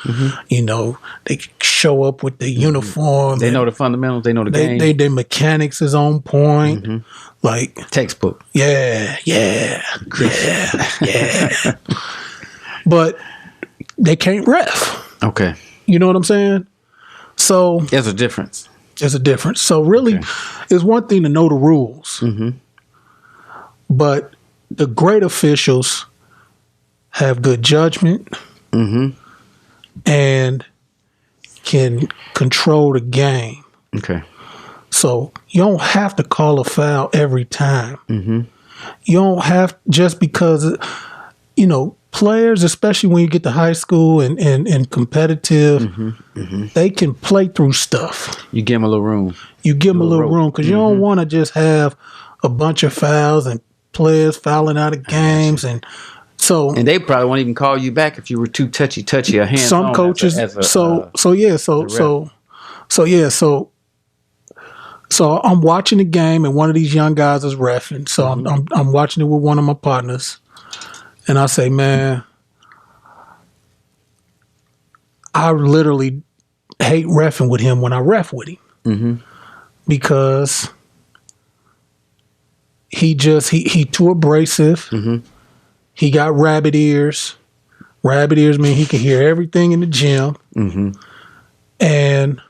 they show up with the uniform. They know the fundamentals. They know the game. Their mechanics is on point, like textbook. Yeah. But they can't ref. Okay. You know what I'm saying? So there's a difference. So really, it's one thing to know the rules, but the great officials have good judgment and can control the game. Okay. So you don't have to call a foul every time. You don't have, just because, players, especially when you get to high school and competitive, they can play through stuff. You give them a little room. Because you don't want to just have a bunch of fouls and players fouling out of games, and they probably won't even call you back if you were too touchy or hands on. Some coaches, so I'm watching the game, and one of these young guys is reffing. So I'm watching it with one of my partners, and I say, man, I literally hate reffing with him when I ref with him because he too abrasive. He got rabbit ears. Rabbit ears mean he can hear everything in the gym. And,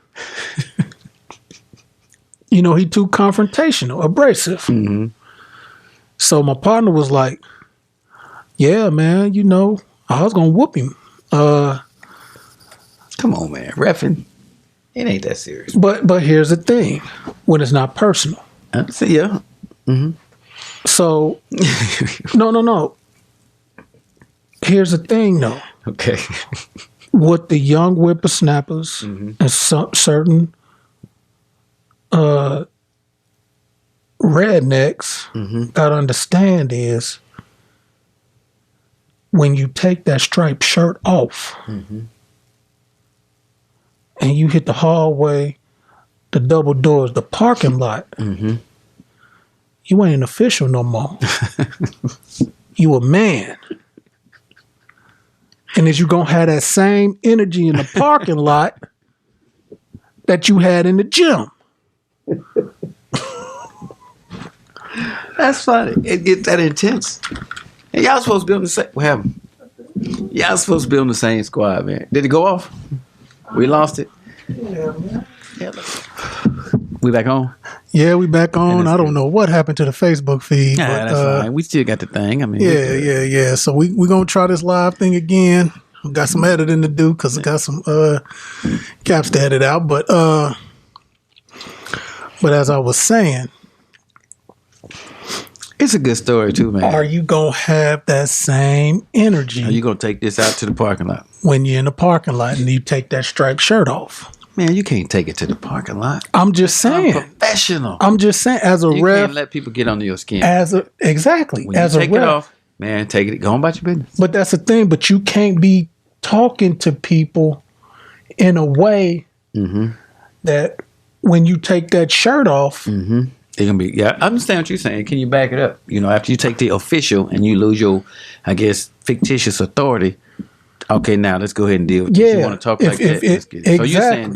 you know, he too confrontational, abrasive. So my partner was like, yeah, man, you know, I was going to whoop him. Come on, man. Reffing. It ain't that serious. But here's the thing. When it's not personal. See ya. So, no. Here's the thing, though. Okay. What the young whippersnappers and certain rednecks got to understand is when you take that striped shirt off and you hit the hallway, the double doors, the parking lot, you ain't an official no more. You a man. And is you going to have that same energy in the parking lot that you had in the gym. That's funny. It gets that intense. And y'all supposed to be on the same. What happened? Y'all supposed to be on the same squad, man. Did it go off? We lost it. Yeah, man. Yeah. We back on? Yeah, we back on. I don't know what happened to the Facebook feed. Yeah, but, that's fine. We still got the thing. I mean, yeah. So we going to try this live thing again. We got some editing to do because I got some caps to edit out. But as I was saying, it's a good story too, man. Are you going to have that same energy? Are you going to take this out to the parking lot? When you're in the parking lot and you take that striped shirt off? Man, you can't take it to the parking lot. I'm just saying. I'm professional. I'm just saying, as a you ref. You can't let people get under your skin. Exactly. When as you a take ref, it off, man, take it. Go on about your business. But that's the thing. But you can't be talking to people in a way that when you take that shirt off. It can be, yeah, I understand what you're saying. Can you back it up? You know, after you take the official and you lose your, I guess, fictitious authority. Okay, now let's go ahead and deal with this. You want to talk like that? Exactly. So you're saying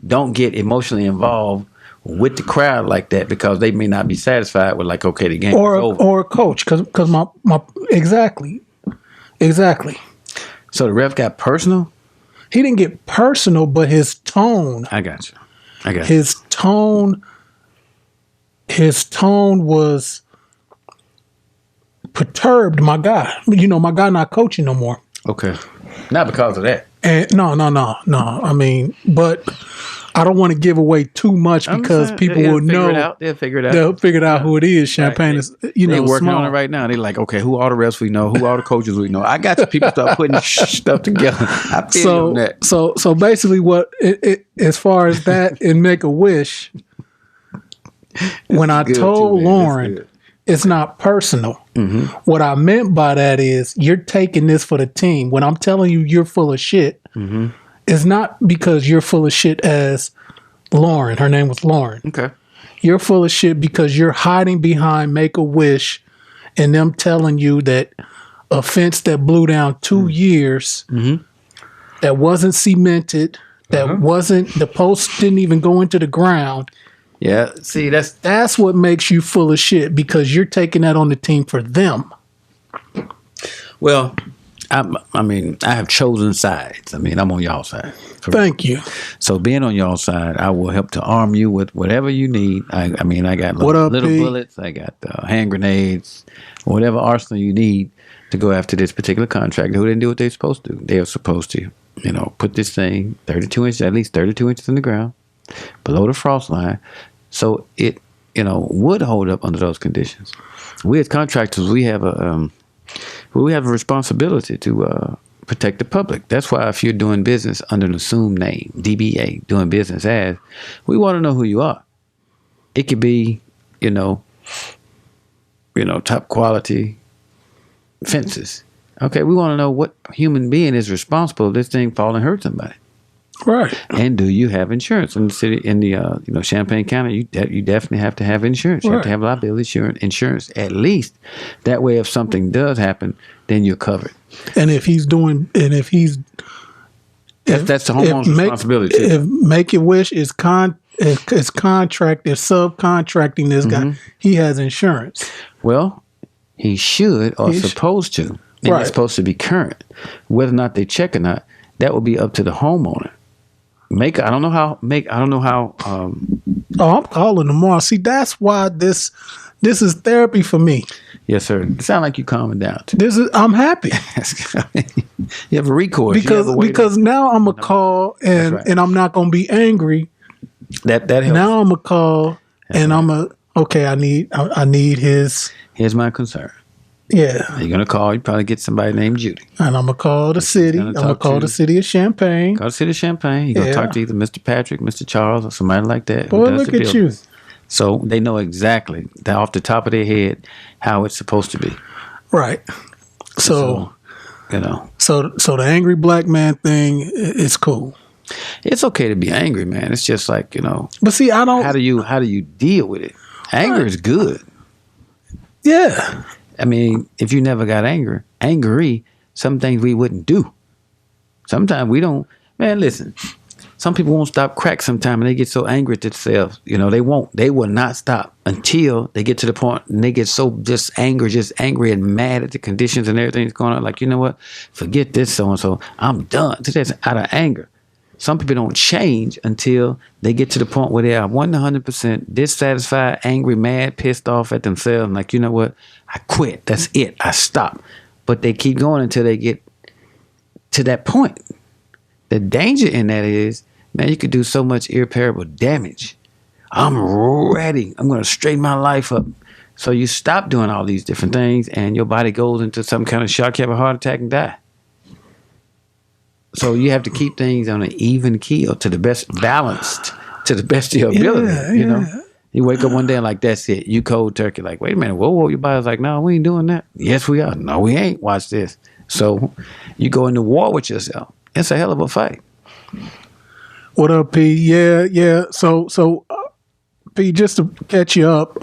don't get emotionally involved with the crowd like that because they may not be satisfied with like, okay, the game is over. Or a coach, because my exactly. So the ref got personal? He didn't get personal, but his tone. I got you. His tone was perturbed, my guy. You know, my guy not coaching no more. Okay. Not because of that. And no. I mean, but I don't want to give away too much because people will know. They'll figure it out. They'll figure out who it is. Champagne is, they're working small. on it right now. They're like, okay, who all the refs we know? Who all the coaches we know? I got you. People start putting stuff together. I feel you on that. So basically, what as far as that in Make-A-Wish, when I told Lauren, it's not personal. What I meant by that is you're taking this for the team. When I'm telling you you're full of shit, it's not because you're full of shit as Lauren. Her name was Lauren. Okay. You're full of shit because you're hiding behind Make-A-Wish and them telling you that a fence that blew down 2 years, that wasn't cemented, that wasn't, the post didn't even go into the ground. Yeah, see, that's what makes you full of shit because you're taking that on the team for them. Well, I mean, I have chosen sides. I mean, I'm on y'all's side. Thank you. So being on y'all's side, I will help to arm you with whatever you need. I mean, I got little bullets, I got hand grenades, whatever arsenal you need to go after this particular contractor who didn't do what they're supposed to do. They are supposed to, put this thing 32 inches, at least 32 inches in the ground, below the frost line, so it, would hold up under those conditions. We as contractors, we have a responsibility to protect the public. That's why if you're doing business under an assumed name, DBA, doing business as, we want to know who you are. It could be, top quality fences. Okay, we want to know what human being is responsible if this thing fall and hurt somebody. Right. And do you have insurance in the city? In the Champaign County, you definitely have to have insurance. You have to have liability insurance at least. That way, if something does happen, then you're covered. And if he's that's the homeowner's responsibility too. If Make-A-Wish is it's contract, it's subcontracting this guy. He has insurance. Well, he should or supposed to. And Right. it's supposed to be current. Whether or not they check or not, that will be up to the homeowner. I don't know how. I'm calling tomorrow. See, that's why this is therapy for me. Yes, sir. It sounds like you calming down. Too. I'm happy You have a recourse. because now I'm gonna call right. and I'm not gonna be angry. That helps. Now I'm gonna call and okay. I need his. Here's my concern. Yeah. You're gonna call. You probably get somebody named Judy. And I'm gonna call the city. I'm gonna call the city of Champaign. Call the city of Champaign. You're gonna talk to either Mr. Patrick, Mr. Charles, or somebody like that. Boy, look at you. So they know exactly off the top of their head how it's supposed to be. Right. So So the angry black man thing is cool. It's okay to be angry, man. It's just like, But see, I don't. How do you deal with it? Anger is good. Yeah. I mean, if you never got angry, some things we wouldn't do. Sometimes we don't. Man, listen. Some people won't stop crack sometime and they get so angry at themselves. They won't. They will not stop until they get to the point and they get so just angry and mad at the conditions and everything that's going on. Like, you know what? Forget this so-and-so. I'm done. That's out of anger. Some people don't change until they get to the point where they are 100% dissatisfied, angry, mad, pissed off at themselves. And like, you know what? I quit. That's it. I stop. But they keep going until they get to that point. The danger in that is, man, you could do so much irreparable damage. I'm ready. I'm going to straighten my life up. So you stop doing all these different things and your body goes into some kind of shock, you have a heart attack and die. So you have to keep things on an even keel to the best, balanced to the best of your ability. You wake up one day and like, that's it. You cold turkey. Like, wait a minute. Whoa. Your body's like, no, we ain't doing that. Yes, we are. No, we ain't. Watch this. So you go into war with yourself. It's a hell of a fight. What up, P? Yeah. So, P, just to catch you up,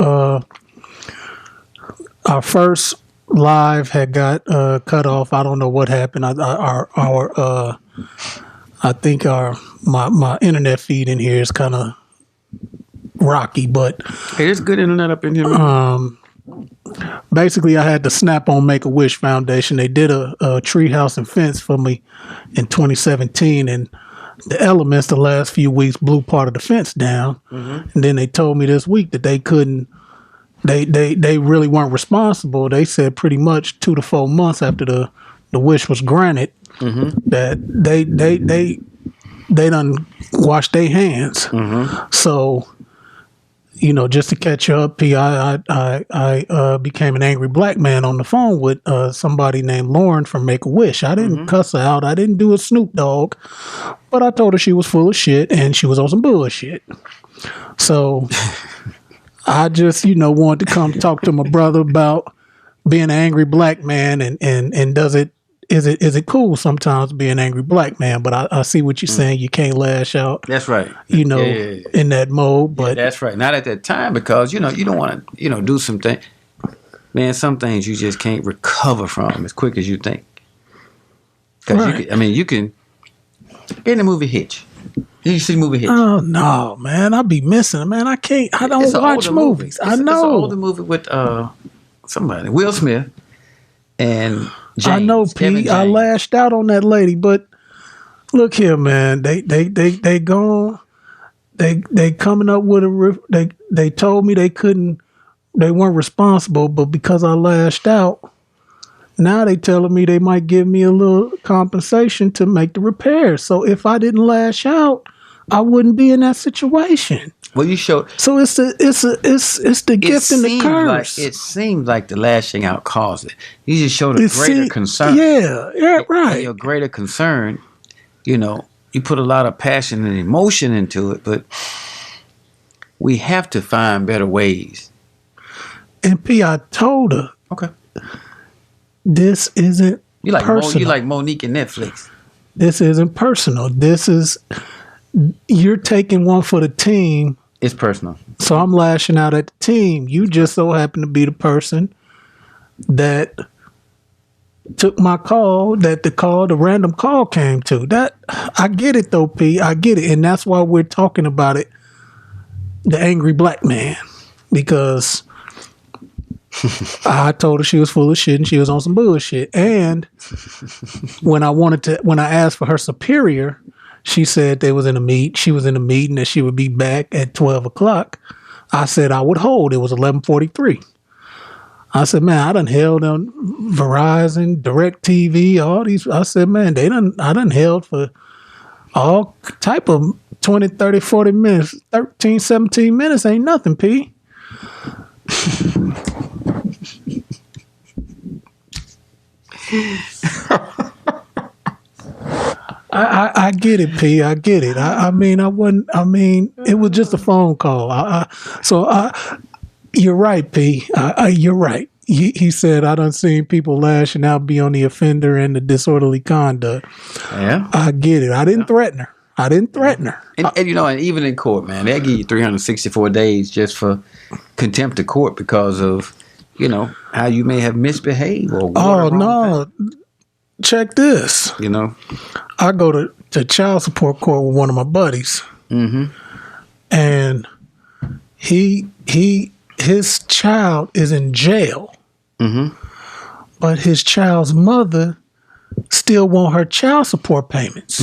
our first live had got cut off. I don't know what happened. I think my internet feed in here is kind of rocky, but hey, there's good internet up in here. Basically, I had the Snap-on Make-A-Wish Foundation. They did a tree house and fence for me in 2017, and the elements the last few weeks blew part of the fence down. And then they told me this week that they couldn't. They really weren't responsible. They said pretty much 2 to 4 months after the wish was granted that they done washed their hands. So, just to catch you up, P, I became an angry black man on the phone with somebody named Lauren from Make-A-Wish. I didn't cuss her out. I didn't do a Snoop Dogg, but I told her she was full of shit and she was on some bullshit. So I just, wanted to come talk to my brother about being an angry black man and is it cool sometimes being an angry black man? But I see what you're saying. You can't lash out. That's right. In that mode. But that's right. Not at that time because you don't want to do some things. Man, some things you just can't recover from as quick as you think. Because you can in the movie Hitch. You see the movie Hitch? Oh no, man! I be missing it, man. I don't watch movies. I know. It's an older movie with somebody, Will Smith, and James, I know, Pete. I lashed out on that lady, but look here, man. They gone. They coming up with they told me they weren't responsible, but because I lashed out, now they telling me they might give me a little compensation to make the repairs. So if I didn't lash out, I wouldn't be in that situation. Well, you showed. So it's the gift and the curse. It seems like the lashing out caused it. You just showed a greater concern. Yeah, right. And your greater concern, you put a lot of passion and emotion into it, but we have to find better ways. And P, I told her, okay, this isn't personal. You like Monique and Netflix. This isn't personal. You're taking one for the team. It's personal. So I'm lashing out at the team. You just so happen to be the person that took my call, the random call came to. That I get it though, P. I get it. And that's why we're talking about it the angry black man because I told her she was full of shit and she was on some bullshit. And when I asked for her superior, she said they was in a meet. She was in a meeting that she would be back at 12 o'clock. I said I would hold. It was 11:43. I said, man, I done held on Verizon, DirecTV, all these. I said, man, I done held for all type of 20, 30, 40 minutes, 13, 17 minutes ain't nothing, P. I get it, P. I get it. I mean, it was just a phone call. You're right, P. You're right. He said, I done seen people lashing out, be on the offender and the disorderly conduct. Yeah. I get it. I didn't threaten her. And you know, and even in court, man, they give you 364 days just for contempt of court because of, you know, how you may have misbehaved or oh no. Check this. You know, I go to child support court with one of my buddies, and his child is in jail, but his child's mother still want her child support payments.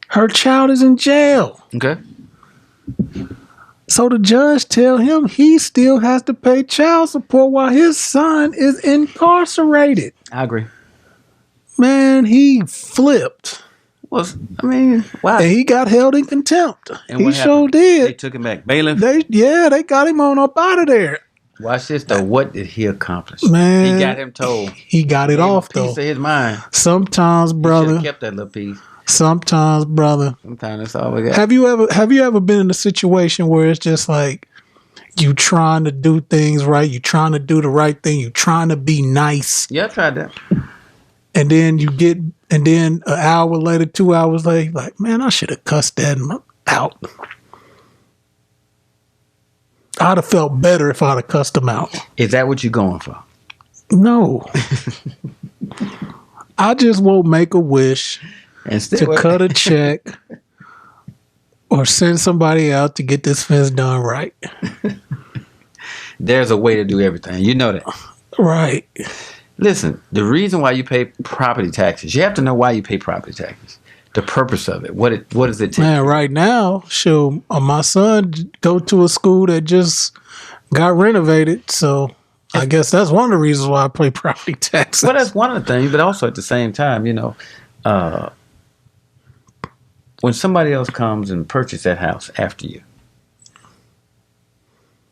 Her child is in jail. Okay. So the judge tell him he still has to pay child support while his son is incarcerated. I agree. Man, he flipped. Wow. And he got held in contempt. And he sure did. They took him back. Bailiff? They got him on up out of there. Watch this, though. What did he accomplish? Man. He got him told. He got it off, though. Piece of his mind. Sometimes, brother. He should have kept that little piece. Sometimes, brother. Sometimes that's all we got. Have you ever been in a situation where it's just like you trying to do things right, you trying to do the right thing, you trying to be nice? Yeah, I tried that. And then an hour later, 2 hours later, like, man, I should have cussed that out. I'd have felt better if I'd have cussed him out. Is that what you're going for? No. I just won't make a wish to cut a check or send somebody out to get this fence done right. There's a way to do everything. You know that. Right. Listen, the reason why you pay property taxes, you have to know why you pay property taxes. The purpose of it. What does it take? Man, right now, my son go to a school that just got renovated, so I guess that's one of the reasons why I pay property taxes. Well, that's one of the things, but also at the same time, you know, when somebody else comes and purchases that house after you,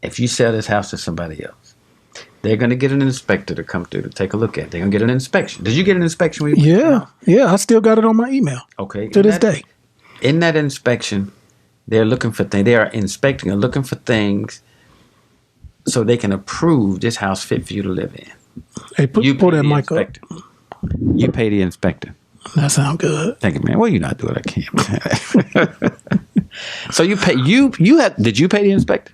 if you sell this house to somebody else, they're going to get an inspector to come through to take a look at it. They're going to get an inspection. Did you get an inspection? When you Yeah. I still got it on my email. Okay. To this day. In that inspection, they're looking for things. They are inspecting and looking for things so they can approve this house fit for you to live in. Hey, pull that mic up. You pay the inspector. That sounds good. Thank you, man. Well, you're not doing it. I can't. So you pay. Did you pay the inspector?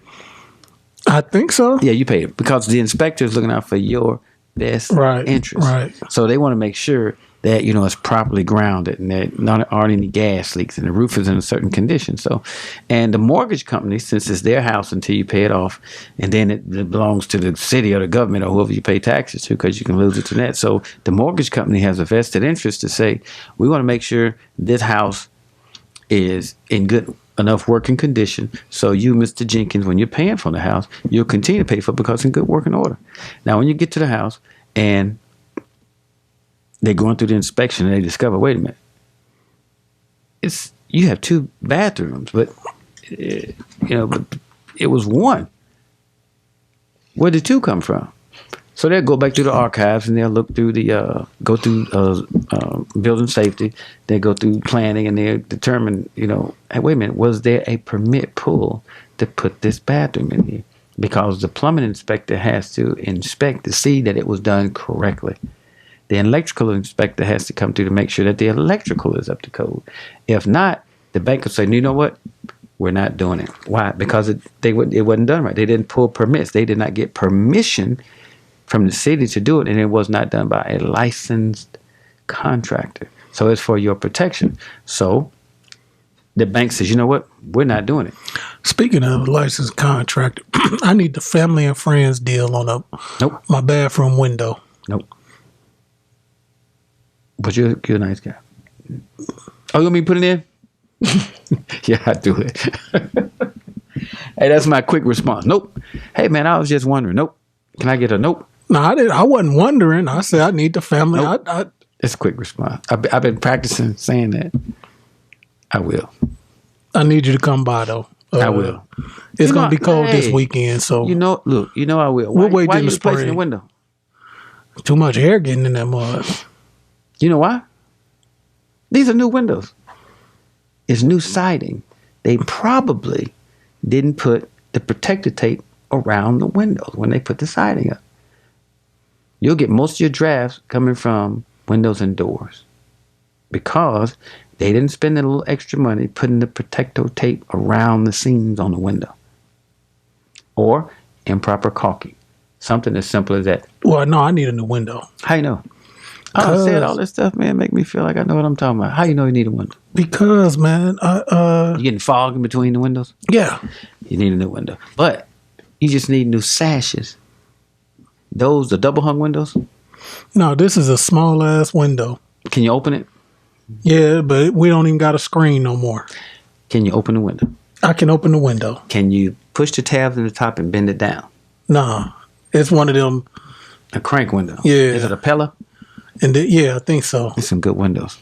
I think so. Yeah, you pay it because the inspector is looking out for your best interest. Right. So they want to make sure that, you know, it's properly grounded and there aren't any gas leaks and the roof is in a certain condition. So, and the mortgage company, since it's their house until you pay it off, and then it belongs to the city or the government or whoever you pay taxes to, because you can lose it to that. So the mortgage company has a vested interest to say, we want to make sure this house is in good enough working condition, so you, Mr. Jenkins, when you're paying for the house, you'll continue to pay for it because it's in good working order. Now, when you get to the house and they're going through the inspection and they discover, wait a minute, you have 2 bathrooms, but but it was 1. Where did 2 come from? So they'll go back to the archives and they'll look through go through building safety. They go through planning and they'll determine, hey, wait a minute, was there a permit pull to put this bathroom in here? Because the plumbing inspector has to inspect to see that it was done correctly. The electrical inspector has to come through to make sure that the electrical is up to code. If not, the bank will say, you know what? We're not doing it. Why? Because it wasn't done right. They didn't pull permits. They did not get permission from the city to do it, and it was not done by a licensed contractor. So it's for your protection. So The bank says, you know what? We're not doing it. Speaking of licensed contractor, I need the family and friends deal on Nope. my bathroom window. Nope. But you're a nice guy. Oh, you want me to put it in? Yeah, I do it. Hey, that's my quick response. Nope. Hey, man, I was just wondering. Nope. Can I get a nope? No, I wasn't wondering. I said I need the family. Nope. It's a quick response. I've been practicing saying that. I will. I need you to come by though. I will. It's gonna be cold this weekend, so look, I will. We'll wait why in you the replacing spring. the window? Too much air getting in that mud. You know why? These are new windows. It's new siding. They probably didn't put the protective tape around the windows when they put the siding up. You'll get most of your drafts coming from windows and doors because they didn't spend a little extra money putting the protective tape around the seams on the window. Or improper caulking. Something as simple as that. Well, no, I need a new window. How you know? I said all this stuff, man, make me feel like I know what I'm talking about. How you know you need a window? Because, man, You getting fog in between the windows? yeah. You need a new window. But you just need new sashes. Those, the double hung windows, No, this is a small ass window. can you open it? Yeah, but we don't even got a screen no more. Can you open the window? I can open the window. Can you push the tabs in the top and bend it down? Nah, it's one of them. A crank window. Yeah. Is it a Pella? And yeah, I think so. It's some good windows.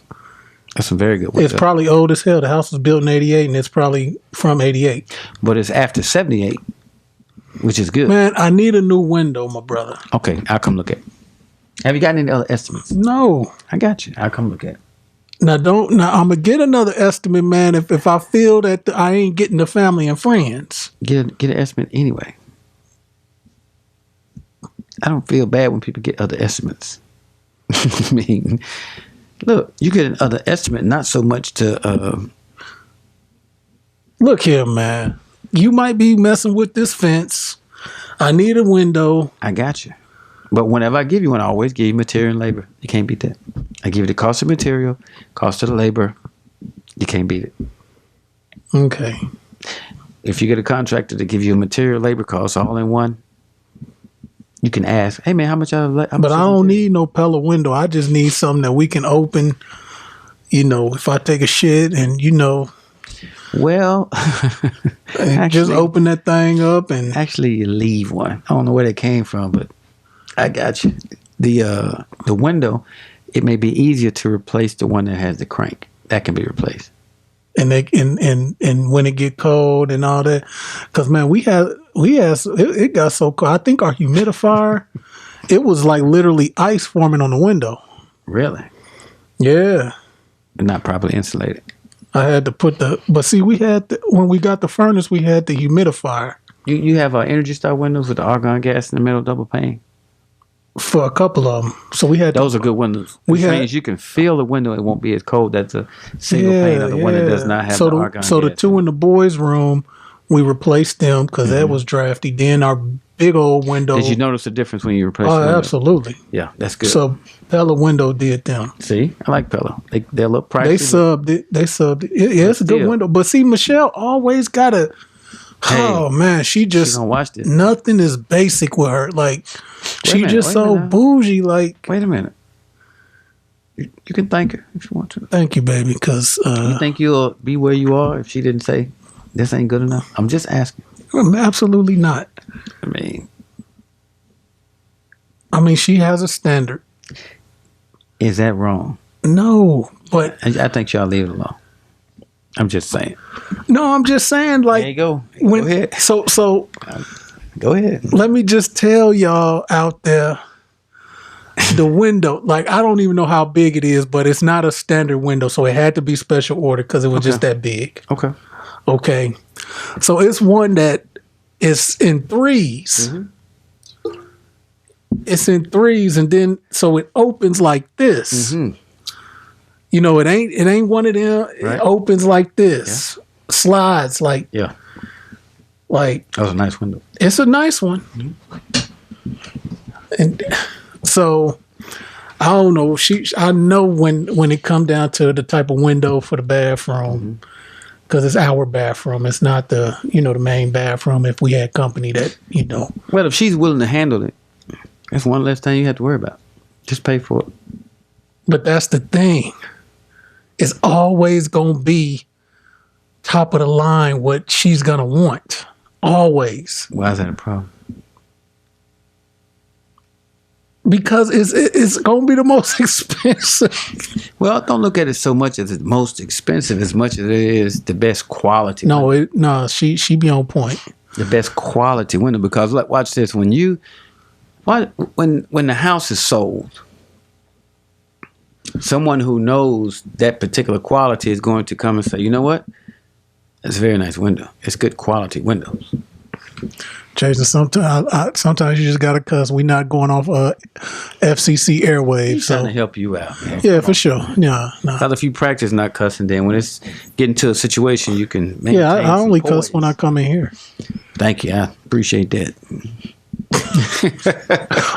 That's some very good windows. It's probably old as hell. The house was built in '88, and it's probably from '88. But it's after 78, which is good. Man, I need a new window, my brother. Okay, I'll come look at it. Have you gotten any other estimates? No. I got you. I'll come look at it. Now I'm gonna get another estimate, man. If I feel that I ain't getting the family and friends. Get an estimate anyway. I don't feel bad when people get other estimates. I mean, look, you get another estimate, not so much to. Look here, man. You might be messing with this fence. I need a window. I got you. But whenever I give you one, I always give you material and labor. You can't beat that. I give you the cost of material, cost of the labor. You can't beat it. Okay. If you get a contractor to give you a material labor cost all in one, you can ask, hey man, how much? But I don't need no Pella window. I just need something that we can open. If I take a shit and Well, just open that thing up and actually you leave one. I don't know where they came from, but I got you. The window, it may be easier to replace the one that has the crank. That can be replaced. and when it get cold and all that, because man, it got so cold. I think our humidifier, it was like literally ice forming on the window. Really? Yeah. Not properly insulated. I had to but see, when we got the furnace, we had the humidifier. You have Energy Star windows with the argon gas in the middle, double pane. For a couple of them. So we had Those are good windows. Which means you can feel the window. It won't be as cold. That's a single pane of the one that does not have the argon gas. So the two in the boys' room, we replaced them because that was drafty. Then our big old window. Did you notice the difference when you replaced the Oh, window? absolutely. Yeah, that's good. So Pella window did them. See, I like Pella. They're a little pricey. They subbed it. Yeah, it's a good window. But see, Michelle always got a... Oh man, she gonna watch this. Nothing is basic with her. Like she just wait a so minute. bougie. Like, Wait a minute. You can thank her if you want to. thank you, baby. Because You think you'll be where you are if she didn't say this ain't good enough? I'm just asking. absolutely not. I mean, she has a standard. is that wrong? No, but I think y'all leave it alone. I'm just saying. no, I'm just saying. Like, There you go. when Go ahead. so Go ahead. let me just tell y'all out there. The window, like I don't even know how big it is, but it's not a standard window, so it had to be special order because it was just that big. Okay. Okay, so it's one that is in 3s. It's in 3s, and then so it opens like this. It ain't one of them. Right. It opens like this, slides like Yeah. like That was a nice window. it's a nice one. And so I don't know. I know when it come down to the type of window for the bathroom, because it's our bathroom. It's not the the main bathroom. If we had company that Well, if she's willing to handle it, that's one less thing you have to worry about. Just pay for it. But that's the thing. It's always gonna be top of the line what she's gonna want. Always. Why is that a problem? Because it's gonna be the most expensive. Well, don't look at it so much as the most expensive as much as it is the best quality. No, she be on point. The best quality window, because watch this. When the house is sold, someone who knows that particular quality is going to come and say, you know what? It's a very nice window. It's good quality windows. Jason, sometimes you just gotta cuss. We're not going off FCC airwaves. He's trying to help you out, man. Yeah, for sure. Yeah, no. Because if you practice not cussing, then when it's getting to a situation, you can maintain I only some cuss poise. when I come in here. Thank you. I appreciate that.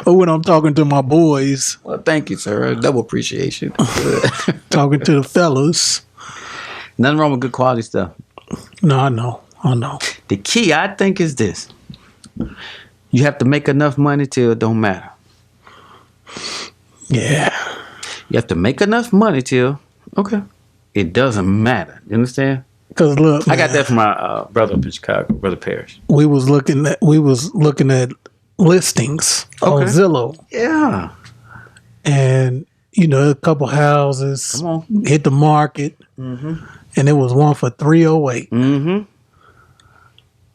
Or when I'm talking to my boys. Well, thank you, sir. Double appreciation. Talking to the fellas. Nothing wrong with good quality stuff. No, I know. The key, I think, is this. You have to make enough money till it don't matter. Yeah. You have to make enough money till, okay, it doesn't matter. You understand? Because look, I got that from my brother up in Chicago, Brother Parrish. We was looking at listings on Zillow. Yeah. And a couple houses hit the market, and it was one for $308. Mm-hmm.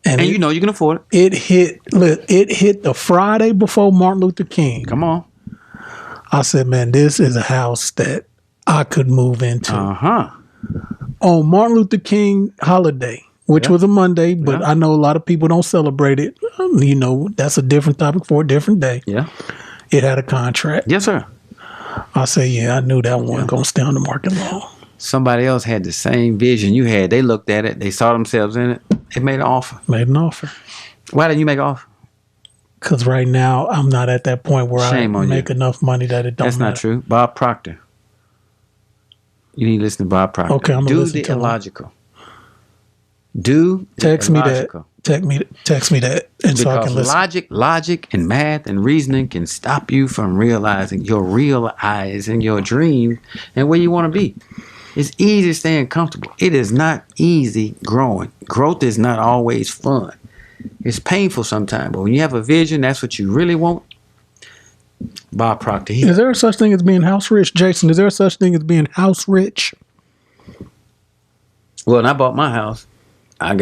And you can afford It it. hit the Friday before Martin Luther King. Come on. I said, man, this is a house that I could move into. Uh-huh. On Martin Luther King holiday, which was a Monday, but I know a lot of people don't celebrate it. That's a different topic for a different day. Yeah. It had a contract. Yes, sir. I said, yeah, I knew that one wasn't going to stay on the market long. Somebody else had the same vision you had. They looked at it. They saw themselves in it. They made an offer. Made an offer. Why didn't you make an offer? Because right now, I'm not at that point where I make enough money that it don't matter. That's not true. Bob Proctor. You need to listen to Bob Proctor. Okay, I'm going to listen to him. Illogical. Text me that. Text me that, and so I can listen. Logic, and math and reasoning can stop you from realizing your dreams and where you want to be. It's easy staying comfortable. It is not easy growing. Growth is not always fun. It's painful sometimes, but when you have a vision, that's what you really want. Bob Proctor. Is there such thing as being house rich, Jason? Is there such thing as being house rich? Well, when I bought my house, I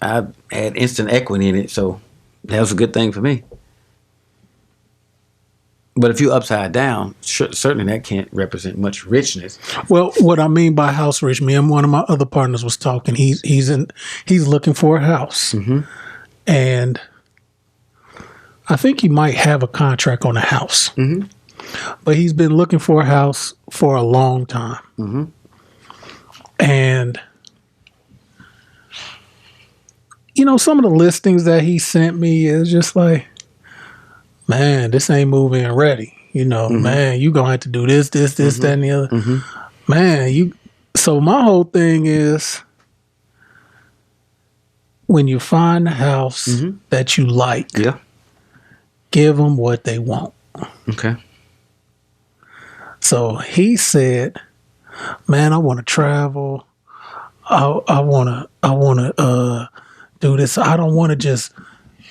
had instant equity in it, so that was a good thing for me. But if you're upside down, certainly that can't represent much richness. Well, what I mean by house rich, me and one of my other partners was talking. He's looking for a house, and I think he might have a contract on a house, but he's been looking for a house for a long time, and some of the listings that he sent me is just like, man, this ain't moving ready. Man, you gonna have to do this, that, and the other. Man, so my whole thing is, when you find a house that you like, give them what they want. Okay. So he said, man, I want to travel. I want to do this. I don't want to just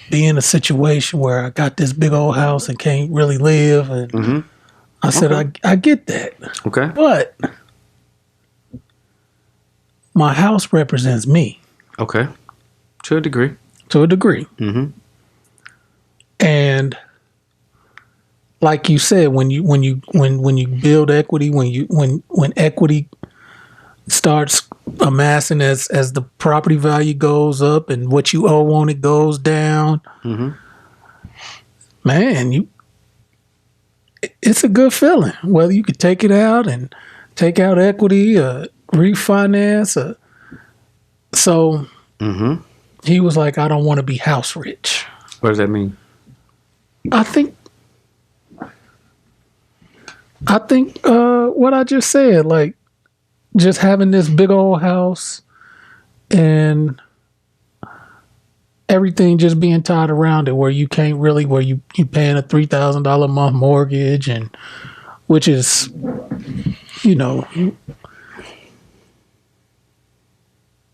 be in a situation where I got this big old house and can't really live. And I said, I get that. Okay. But my house represents me. Okay. To a degree. And like you said, when you build equity, when equity starts amassing as the property value goes up and what you owe on it goes down, man, it's a good feeling. Whether you could take it out and take out equity, refinance, so he was like, I don't want to be house rich. What does that mean? I think what I just said, like just having this big old house and everything just being tied around it, where you can't really, where you paying a $3,000 a month mortgage, and which is, you know,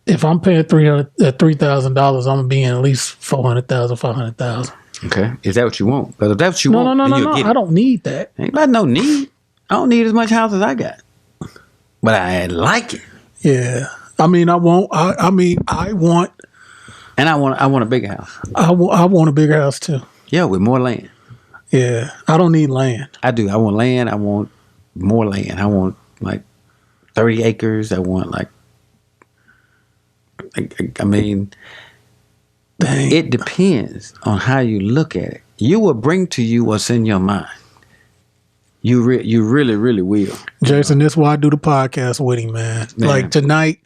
if I'm paying $3,000, I'm gonna be in at least $400,000, $500,000. Okay, is that what you want? Because if that's what you want, No. I don't need that. Ain't got no need. I don't need as much house as I got, but I like it. Yeah, I mean, I want, and I want a bigger house. I want a bigger house too. Yeah, with more land. Yeah, I don't need land. I do. I want land. I want more land. I want like 30 acres. I want I mean, Dang. it depends on how you look at it. You will bring to you what's in your mind. You really, really will. Jason, that's why I do the podcast with him, man. Like tonight,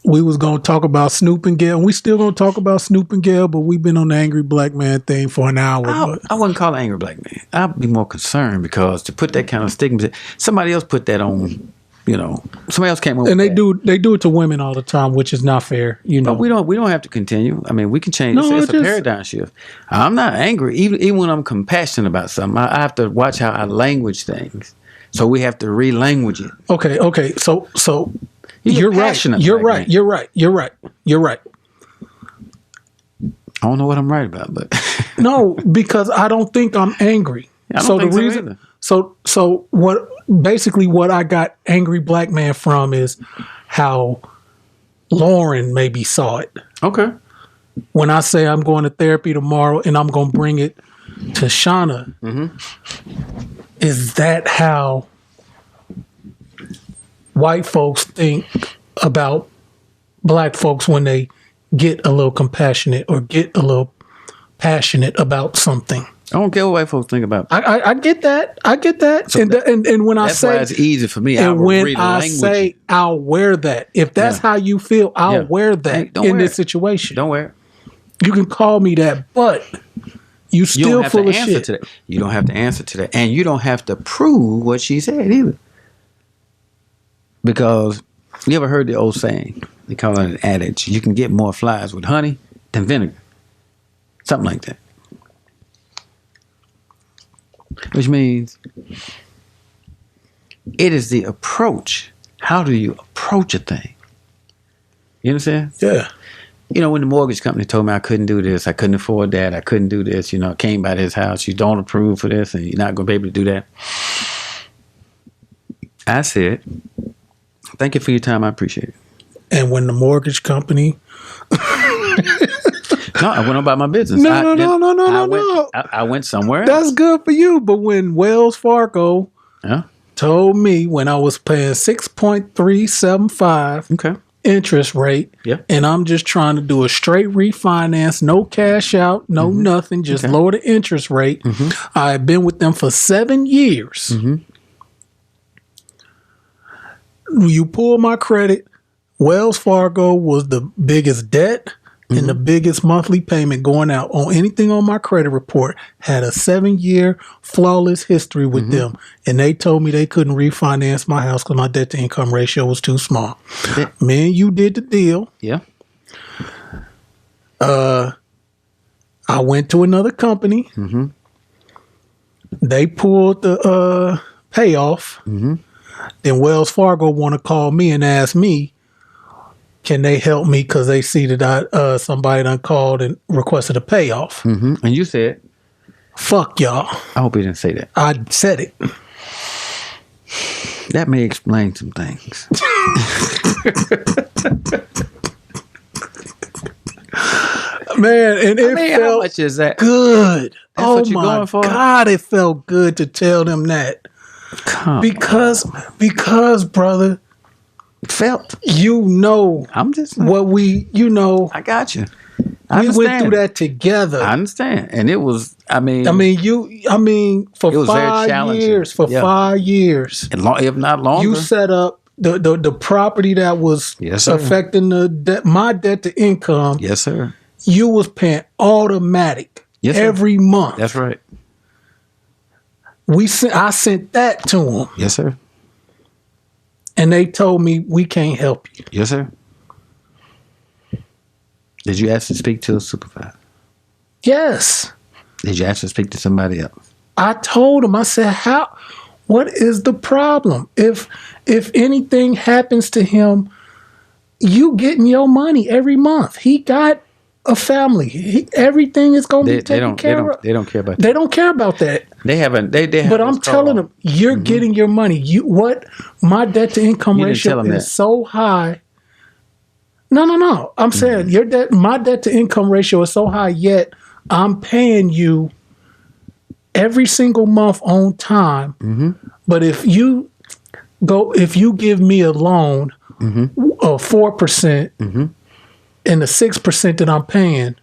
we was going to talk about Snoop and Gail, and we still going to talk about Snoop and Gail, but we've been on the angry black man thing for an hour. I wouldn't call it angry black man. I'd be more concerned because to put that kind of stigma, somebody else put that on, you know, somebody else came up and with they do it to women all the time, which is not fair, you know. But we don't have to continue. I mean, we can change. It's a paradigm shift. I'm not angry, even when I'm compassionate about something. I have to watch how I language things. So we have to re-language it. Okay. So you're right. You're right. I don't know what I'm right about, but no, because I don't think I'm angry. I don't think the so reason, either. so what I got angry black man from is how Lauren maybe saw it. Okay. When I say I'm going to therapy tomorrow and I'm going to bring it to Shauna, is that how white folks think about black folks when they get a little compassionate or get a little passionate about something? I don't care what white folks think about. I get that. So and when I say, that's why it's easy for me. And when I say I'll wear that, if that's how you feel, I'll wear that in this situation. Don't wear it. You can call me that, but you still full of shit. To that. You don't have to answer to that, and you don't have to prove what she said either. Because you ever heard the old saying? They call it an adage. You can get more flies with honey than vinegar. Something like that. Which means it is the approach. How do you approach a thing? You understand? Yeah. You know, when the mortgage company told me I couldn't do this, I couldn't afford that, I couldn't do this, you know, I came by this house, you don't approve for this, and you're not going to be able to do that. I said, thank you for your time, I appreciate it. And when the mortgage company... No, I went about my business. No. I went somewhere else. That's good for you. But when Wells Fargo told me when I was paying 6.375 interest rate, and I'm just trying to do a straight refinance, no cash out, no nothing, just lower the interest rate. I've been with them for 7 years. You pull my credit, Wells Fargo was the biggest debt. And the biggest monthly payment going out on anything on my credit report had a 7-year flawless history with them. And they told me they couldn't refinance my house because my debt to income ratio was too small. Me and you did the deal. Yeah. I went to another company. They pulled the payoff. Then Wells Fargo want to call me and ask me, can they help me because they see that somebody done called and requested a payoff. And you said, fuck y'all. I hope you didn't say that. I said it. That may explain some things. Man, and it felt how much is that? Good. That's what you're going for? God, it felt good to tell them that. Because, brother, felt. You know, I'm just what we, you know. I got you. We went through that together. I understand, and it was. For it was 5 years. For 5 years, if not longer, you set up the property that was affecting my debt to income. Yes, sir. You was paying automatic every month. That's right. I sent that to them. Yes, sir. And they told me, we can't help you. Yes, sir. Did you ask to speak to a supervisor? Yes. Did you ask to speak to somebody else? I told him, I said, what is the problem? If anything happens to him, you getting your money every month. He got a family. Everything is going to be taken care of. They don't care about that. They don't care about that. They haven't. They But I'm telling them, you're getting your money. My debt to income ratio is so high. No. I'm saying my debt to income ratio is so high, yet I'm paying you every single month on time. But if you give me a loan of 4% and the 6% that I'm paying,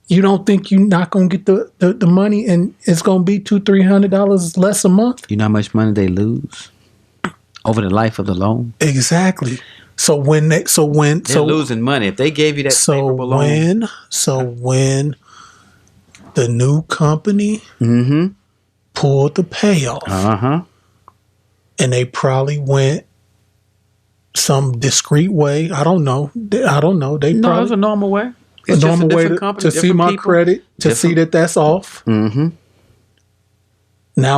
you don't think you're not going to get the money and it's going to be $200-$300 less a month? You know how much money they lose over the life of the loan? Exactly. So they're losing money. If they gave you that favorable loan. When the new company pulled the payoff, and they probably went some discreet way. I don't know. They probably, it's a normal way. It's a normal way to see my credit, to see that that's off. Now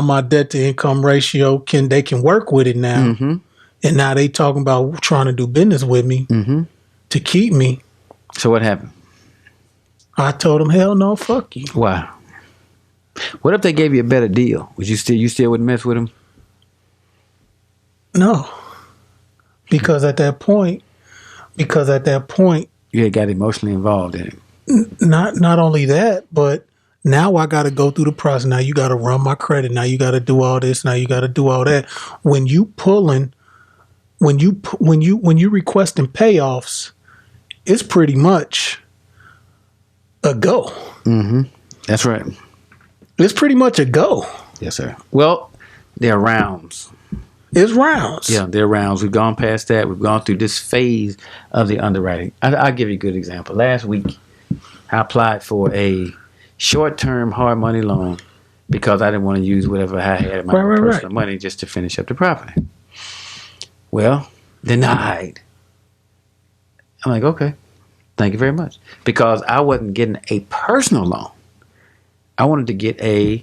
my debt to income ratio they can work with it now. And now they talking about trying to do business with me to keep me. So what happened? I told them, hell no, fuck you. Wow. What if they gave you a better deal? Would you still wouldn't mess with them? No. Because at that point, you had got emotionally involved in it. Not only that, but now I got to go through the process. Now you got to run my credit. Now you got to do all this. Now you got to do all that. When you requesting payoffs, it's pretty much a go. That's right. It's pretty much a go. Yes, sir. Well, they're rounds. It's rounds. Yeah, they're rounds. We've gone past that. We've gone through this phase of the underwriting. I'll give you a good example. Last week, I applied for a short-term hard money loan because I didn't want to use whatever I had in my personal money just to finish up the property. Well, denied. I'm like, okay, thank you very much. Because I wasn't getting a personal loan. I wanted to get a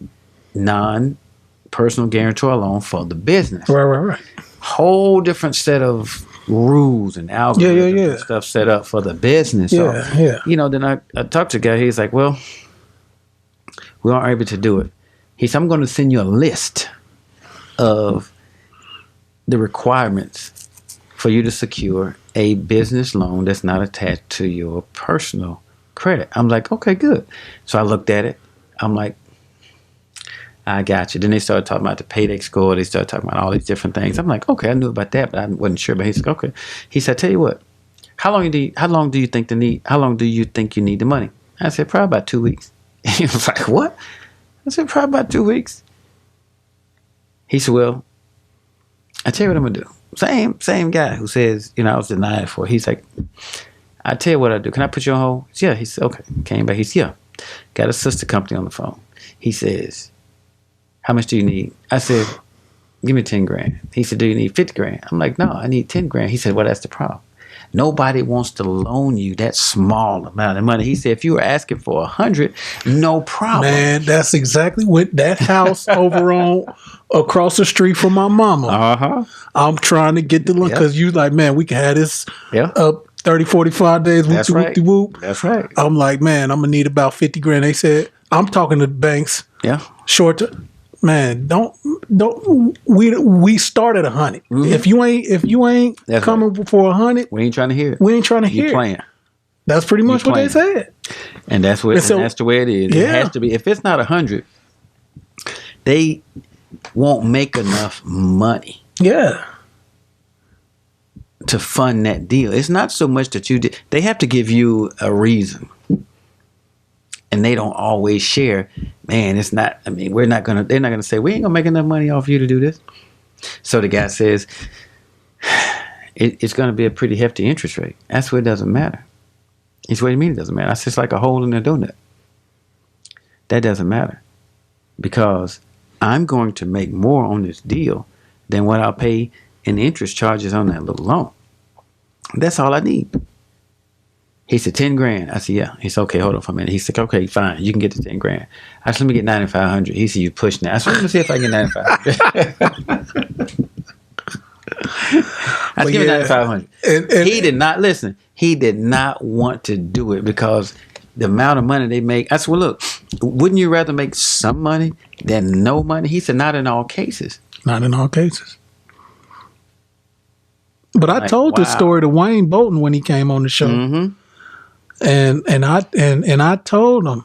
non-personal guarantor loan for the business. Right. Whole different set of rules and algorithms and stuff set up for the business. Then I talked to a guy. He's like, well, we aren't able to do it. He said, I'm going to send you a list of the requirements for you to secure a business loan that's not attached to your personal credit. I'm like, okay, good. So I looked at it. I'm like, I got you. Then they started talking about the payday score. They started talking about all these different things. I'm like, okay, I knew about that, but I wasn't sure. But he said, okay. He said, tell you what, how long do you think you need the money? I said, probably about 2 weeks. He was like, what? I said, probably about 2 weeks. He said, well, I tell you what I'm gonna do. Same guy who says, I was denied for. He's like, I tell you what I do. Can I put you on hold? Yeah. He said, okay. Came back. He said, yeah. Got a sister company on the phone. He says, how much do you need? I said, give me 10 grand. He said, do you need 50 grand? I'm like, no, I need 10 grand. He said, well, that's the problem. Nobody wants to loan you that small amount of money. He said, if you were asking for 100, no problem. Man, that's exactly what that house over on across the street from my mama. I'm trying to get the loan because you like, man, we can have this up 30, 45 days. That's right. Whoop. That's right. I'm like, man, I'm going to need about 50 grand. They said, I'm talking to the banks. Yeah. Short term. Man, we start at 100. If you ain't that's coming for 100, we ain't trying to hear it. We ain't trying to hear it. Playing. That's pretty much what they said. And that's what that's the way it is. Yeah. It has to be. If it's not 100, they won't make enough money. Yeah. To fund that deal. It's not so much that you did. They have to give you a reason. And they don't always share, man, it's not, they're not going to say, we ain't going to make enough money off you to do this. So the guy says, it's going to be a pretty hefty interest rate. That's what it doesn't matter. It's what you mean it doesn't matter. That's just like a hole in a donut. That doesn't matter. Because I'm going to make more on this deal than what I'll pay in interest charges on that little loan. That's all I need. He said, 10 grand. I said, yeah. He said, okay, hold on for a minute. He said, okay, fine. You can get the 10 grand. I said, let me get 9,500. He said, you pushing that. I said, let me see if I can get 9,500. I said, give me 9,500. He did not listen. He did not want to do it because the amount of money they make. I said, well, look, wouldn't you rather make some money than no money? He said, not in all cases. Not in all cases. But I told this story to Wayne Bolton when he came on the show. Mm-hmm. And I told him,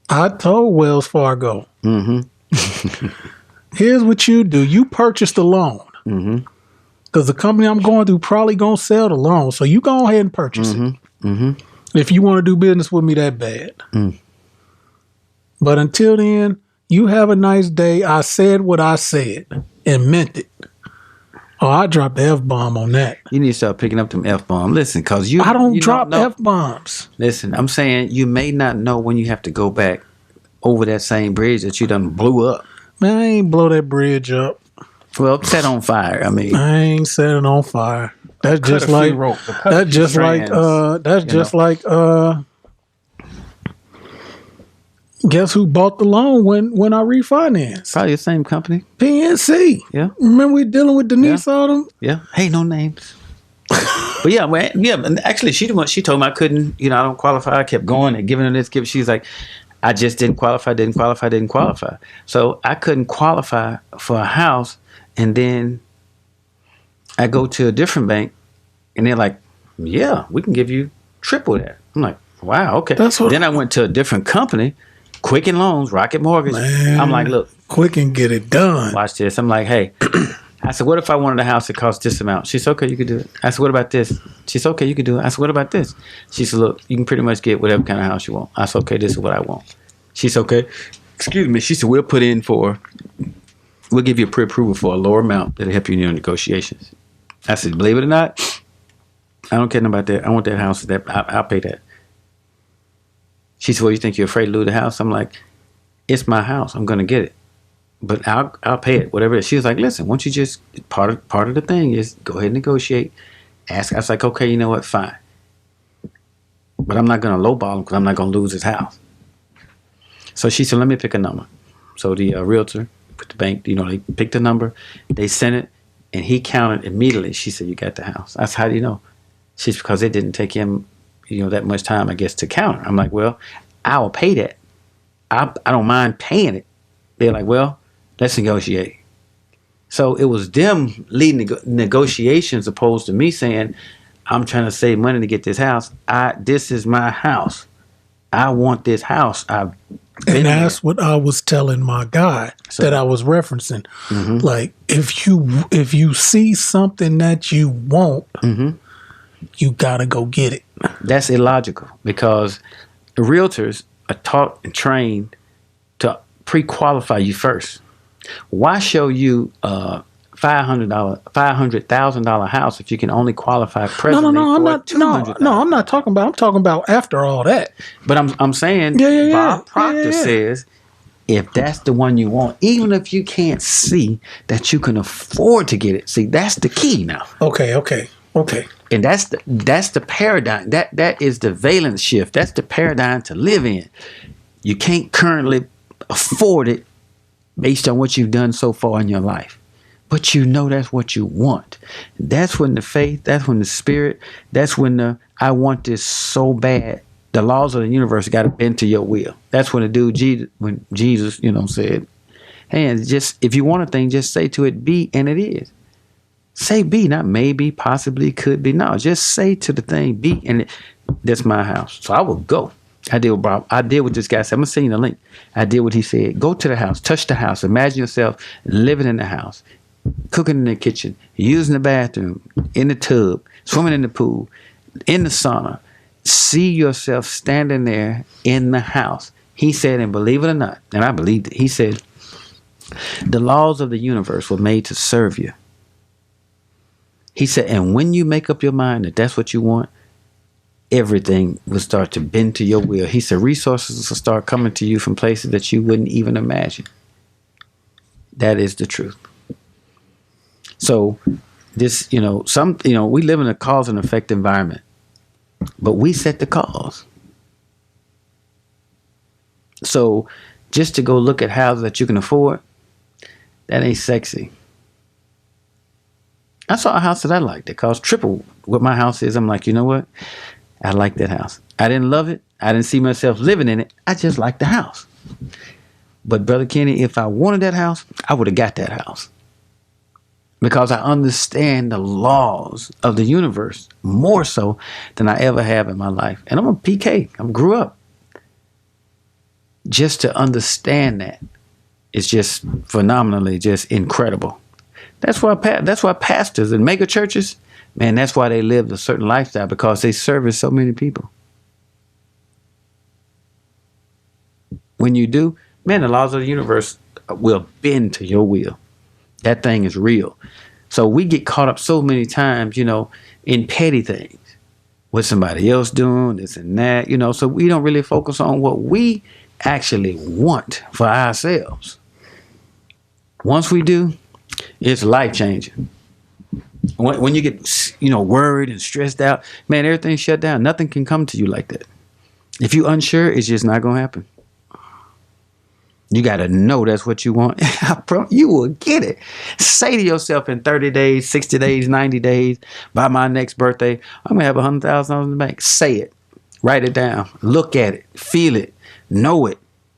I told Wells Fargo, here's what you do. You purchase the loan. Because the company I'm going through probably going to sell the loan. So you go ahead and purchase it. If you want to do business with me that bad. But until then, you have a nice day. I said what I said and meant it. Oh, I dropped the F-bomb on that. You need to start picking up them F-bombs. Listen, because I don't drop F-bombs. Listen, I'm saying you may not know when you have to go back over that same bridge that you done blew up. Man, I ain't blow that bridge up. Well, set on fire. I mean, I ain't set it on fire. That's just like guess who bought the loan when I refinanced? Probably the same company. PNC. Yeah. Remember we dealing with Denise all them? Yeah. Hey, no names. But yeah, man, yeah. Actually, she told me I couldn't. I don't qualify. I kept going and giving her this. She's like, I just didn't qualify. So I couldn't qualify for a house, and then I go to a different bank, and they're like, yeah, we can give you triple that. I'm like, wow, okay. Then I went to a different company. Quicken Loans, Rocket Mortgage. Man, I'm like, look. Quicken, get it done. Watch this. I'm like, hey. I said, what if I wanted a house that costs this amount? She said, okay, you could do it. I said, what about this? She said, okay, you could do it. I said, what about this? She said, look, you can pretty much get whatever kind of house you want. I said, okay, this is what I want. She said, okay. Excuse me. She said, we'll give you a pre-approval for a lower amount that'll help you in your negotiations. I said, believe it or not, I don't care about that. I want that house. I'll pay that. She said, well, you think you're afraid to lose the house? I'm like, it's my house. I'm going to get it. But I'll pay it, whatever it is. She was like, listen, won't you just, part of the thing is go ahead and negotiate. Ask. I was like, okay, you know what? Fine. But I'm not going to lowball him because I'm not going to lose his house. So she said, let me pick a number. So the realtor, the bank, they picked a number. They sent it, and he counted immediately. She said, you got the house. I said, how do you know? She said, because it didn't take him that much time, I guess, to counter. I'm like, well, I will pay that. I don't mind paying it. They're like, well, let's negotiate. So it was them leading negotiations opposed to me saying, I'm trying to save money to get this house. This is my house. I want this house. And that's what I was telling my guy that I was referencing. Like, if you see something that you want, you got to go get it. That's illogical because realtors are taught and trained to pre-qualify you first. Why show you a $500,000 house if you can only qualify presently for $200,000? No, I'm not talking about. I'm talking about after all that. But I'm saying Bob Proctor says if that's the one you want, even if you can't see that you can afford to get it. See, that's the key now. Okay. And that's the paradigm. That is the valence shift. That's the paradigm to live in. You can't currently afford it based on what you've done so far in your life. But that's what you want. That's when the faith, that's when the spirit, that's when I want this so bad. The laws of the universe got to bend to your will. That's when when Jesus, said, hey, just if you want a thing, just say to it, be, and it is. Say be, not maybe, possibly, could be. No, just say to the thing, be, and that's my house. So I will go. I did what this guy said. I'm going to send you the link. I did what he said. Go to the house, touch the house. Imagine yourself living in the house, cooking in the kitchen, using the bathroom, in the tub, swimming in the pool, in the sauna. See yourself standing there in the house. He said, and believe it or not, and I believed it, he said, the laws of the universe were made to serve you. He said, and when you make up your mind that that's what you want, everything will start to bend to your will. He said, resources will start coming to you from places that you wouldn't even imagine. That is the truth. So this, we live in a cause and effect environment. but we set the cause. So just to go look at houses that you can afford, that ain't sexy. I saw a house that I liked that cost triple what my house is. I'm like, you know what? I like that house. I didn't love it. I didn't see myself living in it. I just liked the house. But Brother Kenny, if I wanted that house, I would have got that house. Because I understand the laws of the universe more so than I ever have in my life. And I'm a PK. I grew up. Just to understand that is just phenomenally just incredible. That's why pastors and mega churches, man, that's why they live a certain lifestyle, because they service so many people. When you do, man, the laws of the universe will bend to your will. That thing is real. So we get caught up so many times, in petty things. What somebody else doing, this and that, so we don't really focus on what we actually want for ourselves. Once we do, it's life-changing. When you get, worried and stressed out, man, everything's shut down. Nothing can come to you like that. If you're unsure, it's just not going to happen. You got to know that's what you want. You will get it. Say to yourself in 30 days, 60 days, 90 days, by my next birthday, I'm going to have $100,000 in the bank. Say it. Write it down. Look at it. Feel it. Know it.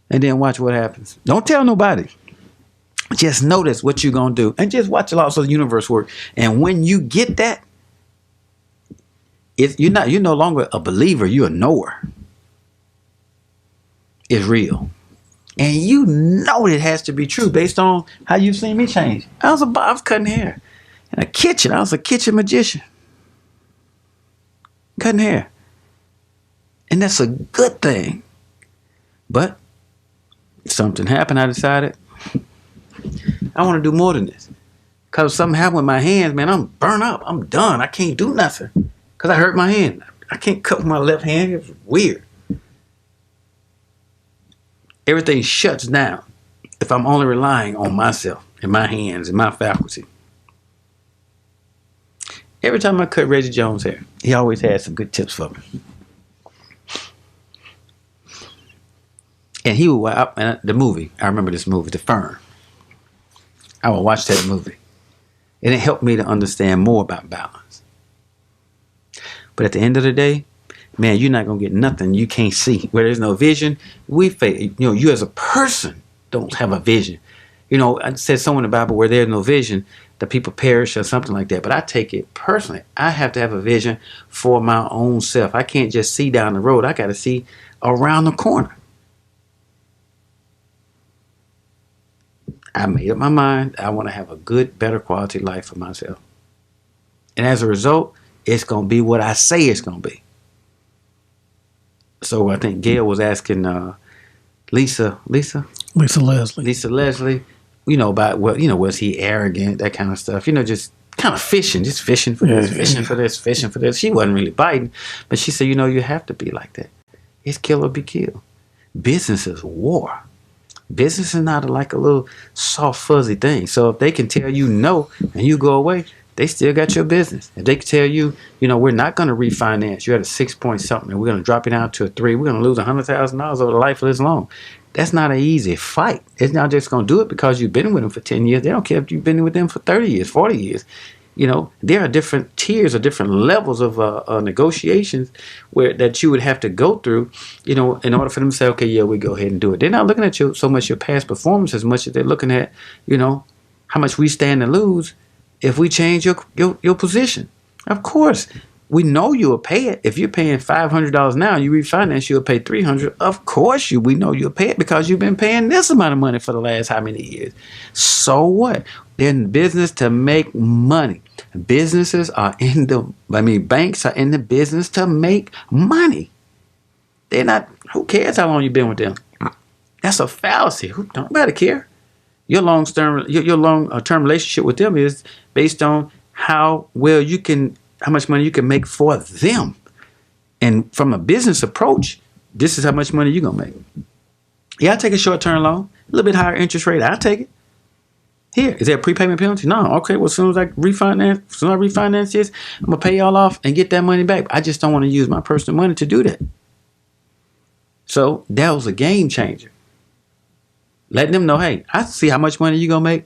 And then watch what happens. Don't tell nobody. Just notice what you're going to do. And just watch the laws of the universe work. And when you get that, you're no longer a believer. You're a knower. It's real. And you know it has to be true based on how you've seen me change. I was cutting hair in a kitchen. I was a kitchen magician. Cutting hair. And that's a good thing. But something happened. I decided I want to do more than this. Because something happened with my hands, man. I'm burnt up. I'm done. I can't do nothing. Because I hurt my hand. I can't cut with my left hand. It's weird. Everything shuts down if I'm only relying on myself and my hands and my faculty. Every time I cut Reggie Jones' hair, he always had some good tips for me. And he would, the movie, I remember this movie, The Firm. I would watch that movie. And it helped me to understand more about balance. But at the end of the day, man, you're not going to get nothing you can't see. Where there's no vision, you as a person don't have a vision. I said somewhere in the Bible, where there's no vision, the people perish or something like that. But I take it personally. I have to have a vision for my own self. I can't just see down the road. I got to see around the corner. I made up my mind. I want to have a good, better quality life for myself. And as a result, it's going to be what I say it's going to be. So I think Gail was asking Lisa Leslie, about what, was he arrogant, that kind of stuff, just kind of fishing for this, fishing for this. She wasn't really biting, but she said, you have to be like that. It's kill or be killed. Business is war. Business is not like a little soft, fuzzy thing. So if they can tell you no and you go away, they still got your business. If they can tell you, we're not going to refinance. You're at a 6 point something, and we're going to drop it down to a 3. We're going to lose $100,000 over the life of this loan. That's not an easy fight. It's not just going to do it because you've been with them for 10 years. They don't care if you've been with them for 30 years, 40 years. There are different tiers or different levels of negotiations that you would have to go through, in order for them to say, okay, yeah, we go ahead and do it. They're not looking at so much your past performance as much as they're looking at, how much we stand to lose if we change your position. Of course, we know you'll pay it. If you're paying $500 now, you refinance, you'll pay $300. Of course, we know you'll pay it because you've been paying this amount of money for the last how many years. So what? They're in business to make money. Banks are in the business to make money. They're not, who cares how long you've been with them? That's a fallacy. Don't nobody care. Your long-term relationship with them is based on how much money you can make for them. And from a business approach, this is how much money you're going to make. Yeah, I take a short-term loan, a little bit higher interest rate. I'll take it. Here, is there a prepayment penalty? No. Okay, well, as soon as I refinance this, I'm going to pay y'all off and get that money back. I just don't want to use my personal money to do that. So that was a game changer. Letting them know, hey, I see how much money you're going to make,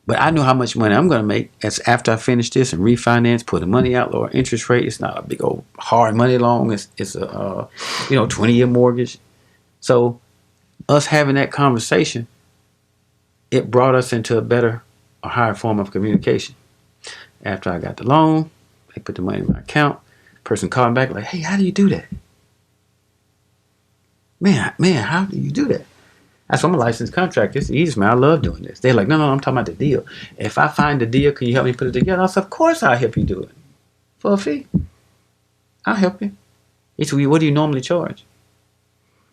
but I know how much money I'm going to make as after I finish this and refinance, put the money out, lower interest rate. It's not a big old hard money loan. It's a 20-year mortgage. So us having that conversation, it brought us into a higher form of communication. After I got the loan, they put the money in my account. Person called me back like, hey, how do you do that? Man, how do you do that? I said, I'm a licensed contractor. It's easy, man. I love doing this. They're like, no, I'm talking about the deal. If I find the deal, can you help me put it together? I said, of course I'll help you do it. For a fee. I'll help you. He said, what do you normally charge?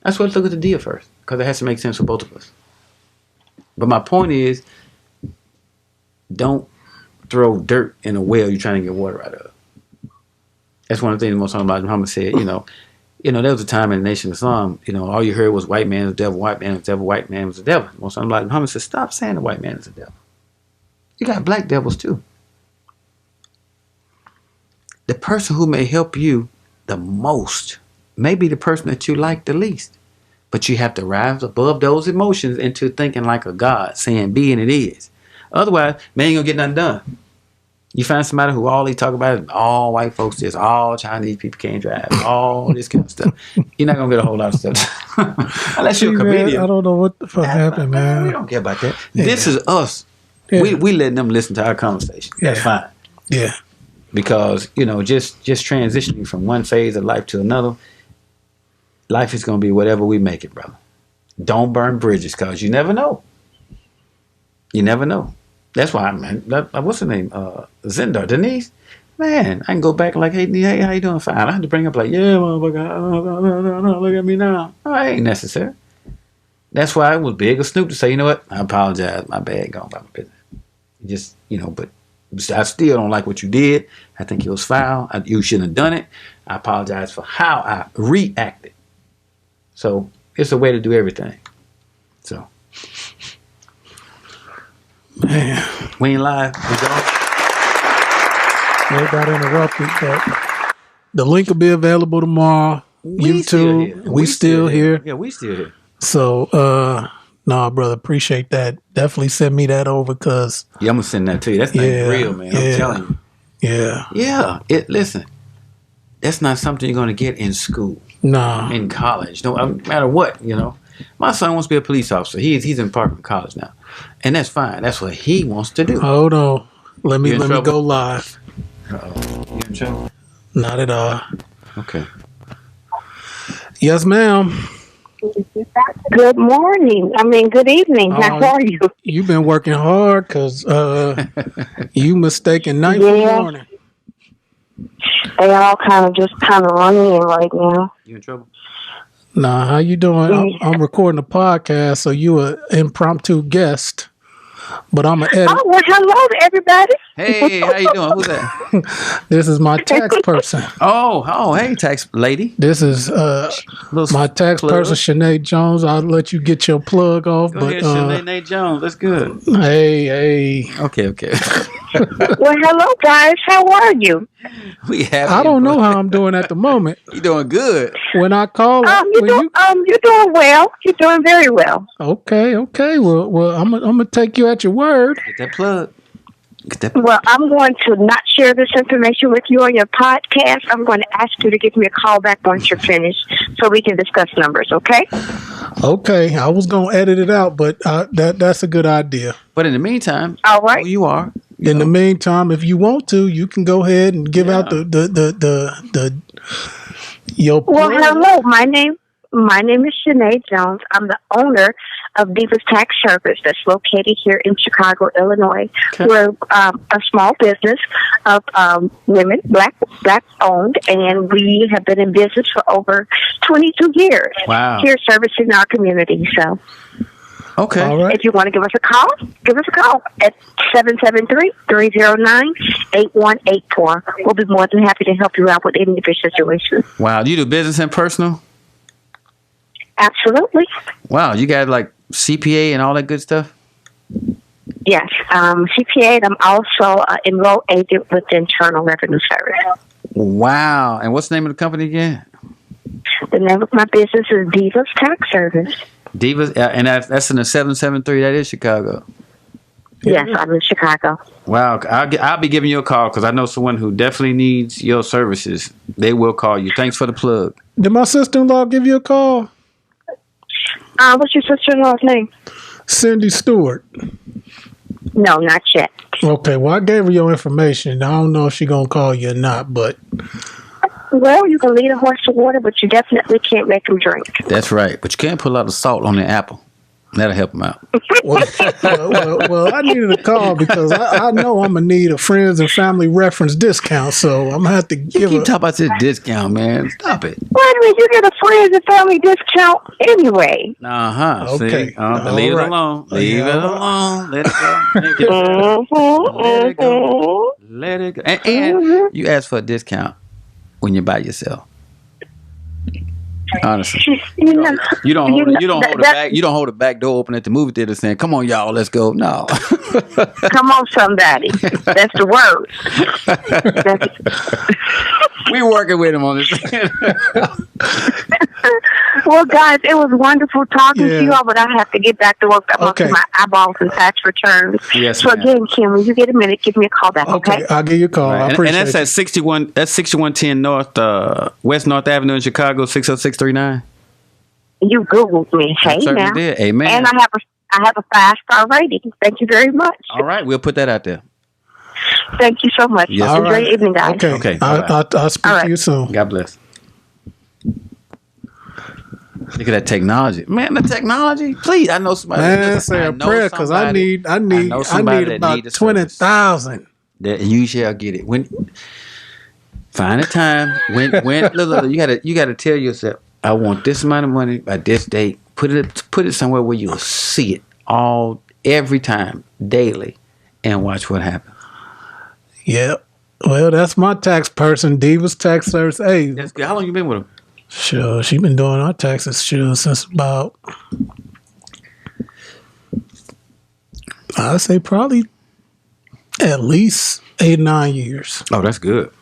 I said, let's look at the deal first, because it has to make sense for both of us. But my point is, don't throw dirt in a well you're trying to get water out of. That's one of the things Most Elijah Muhammad said. There was a time in the Nation of Islam, all you heard was white man was the devil, white man was the devil, white man was the devil. Most Elijah Muhammad said, stop saying the white man is the devil. You got black devils too. The person who may help you the most may be the person that you like the least. But you have to rise above those emotions into thinking like a God, saying be and it is. Otherwise, man ain't gonna get nothing done. You find somebody who all they talk about is all white folks this, all Chinese people can't drive, all this kind of stuff. You're not gonna get a whole lot of stuff. Unless you're a comedian. Man, I don't know what the fuck happened, man. We don't care about that. Yeah. This is us. Yeah. We letting them listen to our conversation. That's fine. Yeah. Because, just transitioning from one phase of life to another, life is going to be whatever we make it, brother. Don't burn bridges, because you never know. You never know. That's why, man, what's her name? Zindar, Denise? Man, I can go back like, hey, how you doing? Fine. I had to bring up like, yeah, motherfucker, no, look at me now. Oh, it ain't necessary. That's why it was big of Snoop to say, you know what? I apologize. My bad. Going about my business. Just, but I still don't like what you did. I think it was foul. You shouldn't have done it. I apologize for how I reacted. So it's a way to do everything. So, man, we ain't live. Everybody interrupted, but the link will be available tomorrow. YouTube, we still here. Yeah, we still here. So, brother, appreciate that. Definitely send me that over, because I'm gonna send that to you. That's not real, man. I'm telling you. Yeah. Listen, that's not something you're gonna get in school. No. In college. No matter what, My son wants to be a police officer. He's in Parkland College now. And that's fine. That's what he wants to do. Hold on. Let me go live. Uh-oh. You in trouble? Not at all. Okay. Yes, ma'am. Good morning. Good evening. How are you? You've been working hard, because you mistaken night for morning. They all kind of running in right now. You in trouble? Nah, how you doing? I'm recording a podcast, so you an impromptu guest. But I'm an editor. Oh, well, hello to everybody. Hey, how you doing? Who's that? This is my tax person. Oh, hey, tax lady. This is my tax person, Sinead Jones. I'll let you get your plug off. Go ahead, Sinead Jones. That's good. Hey. Okay. Well, hello, guys. How are you? I don't know how I'm doing at the moment. You're doing good. When I call, you're doing well. You're doing very well. Okay. Well, I'm gonna take you at your word. Get that plug. Well, I'm going to not share this information with you on your podcast. I'm going to ask you to give me a call back once you're finished, so we can discuss numbers. Okay? Okay. I was gonna edit it out, but that's a good idea. But in the meantime, all right, you are. In the meantime, if you want to, you can go ahead and give out the your. Well, hello. My name is Sinead Jones. I'm the owner of Divas Tax Service that's located here in Chicago, Illinois. Okay. We're a small business of women, black owned, and we have been in business for over 22 years. Wow. Here servicing our community. So. Okay. All right. If you want to give us a call at 773-309-8184. We'll be more than happy to help you out with any of your situations. Wow. Do you do business and personal? Absolutely. Wow. You got like CPA and all that good stuff? Yes, CPA, and I'm also enrolled agent with the Internal Revenue Service. Wow. And what's the name of the company again? The name of my business is Divas Tax Service. Divas, and that's in the 773. That is Chicago. Yes, I'm in Chicago. Wow. I'll be giving you a call because I know someone who definitely needs your services. They will call you. Thanks for the plug. Did my sister-in-law give you a call? What's your sister-in-law's name? Cindy Stewart. No, not yet. Okay, well, I gave her your information. I don't know if she's going to call you or not, but... Well, you can lead a horse to water, but you definitely can't make him drink. That's right. But you can't put a lot of salt on the apple. That'll help him out. Well, I needed a call because I know I'm going to need a friends and family reference discount, so I'm going to have to give You keep talking about this discount, man. Stop it. Wait a minute, you get a friends and family discount anyway. Uh-huh. Okay. See? Leave it alone. Leave it alone. Let it go. Let it go. Let it go. And you ask for a discount when you're by yourself. Honestly, you don't hold the back door open at the movie theater saying, "Come on, y'all, let's go." No, come on, somebody. That's the word. We working with him on this. Well, guys, it was wonderful talking to you all, but I have to get back to work. I'm to my eyeballs and tax returns. Yes, so again, Kim, when you get a minute, give me a call back. Okay, I'll give you a call. Right. I appreciate and that's at 61. That's 6110 North West North Avenue in Chicago, 60639. You Googled me. Hey, now. Did. Amen. And I have a 5-star rating. Thank you very much. All right, we'll put that out there. Thank you so much. Yes, Enjoy your evening, guys. Okay. I'll speak to you soon. God bless. Look at that technology, man. The technology, please. I know somebody. Man, say a prayer because I need about 20,000. That you shall get it when. Find a time when look, you gotta tell yourself, I want this amount of money by this date. Put it somewhere where you'll see it every time, daily, and watch what happens. Yep. Well, that's my tax person, Divas Tax Service. Hey, That's good. How long you been with him? Sure, she been doing our taxes since about, I'd say probably at least 8-9 years. Oh, that's good.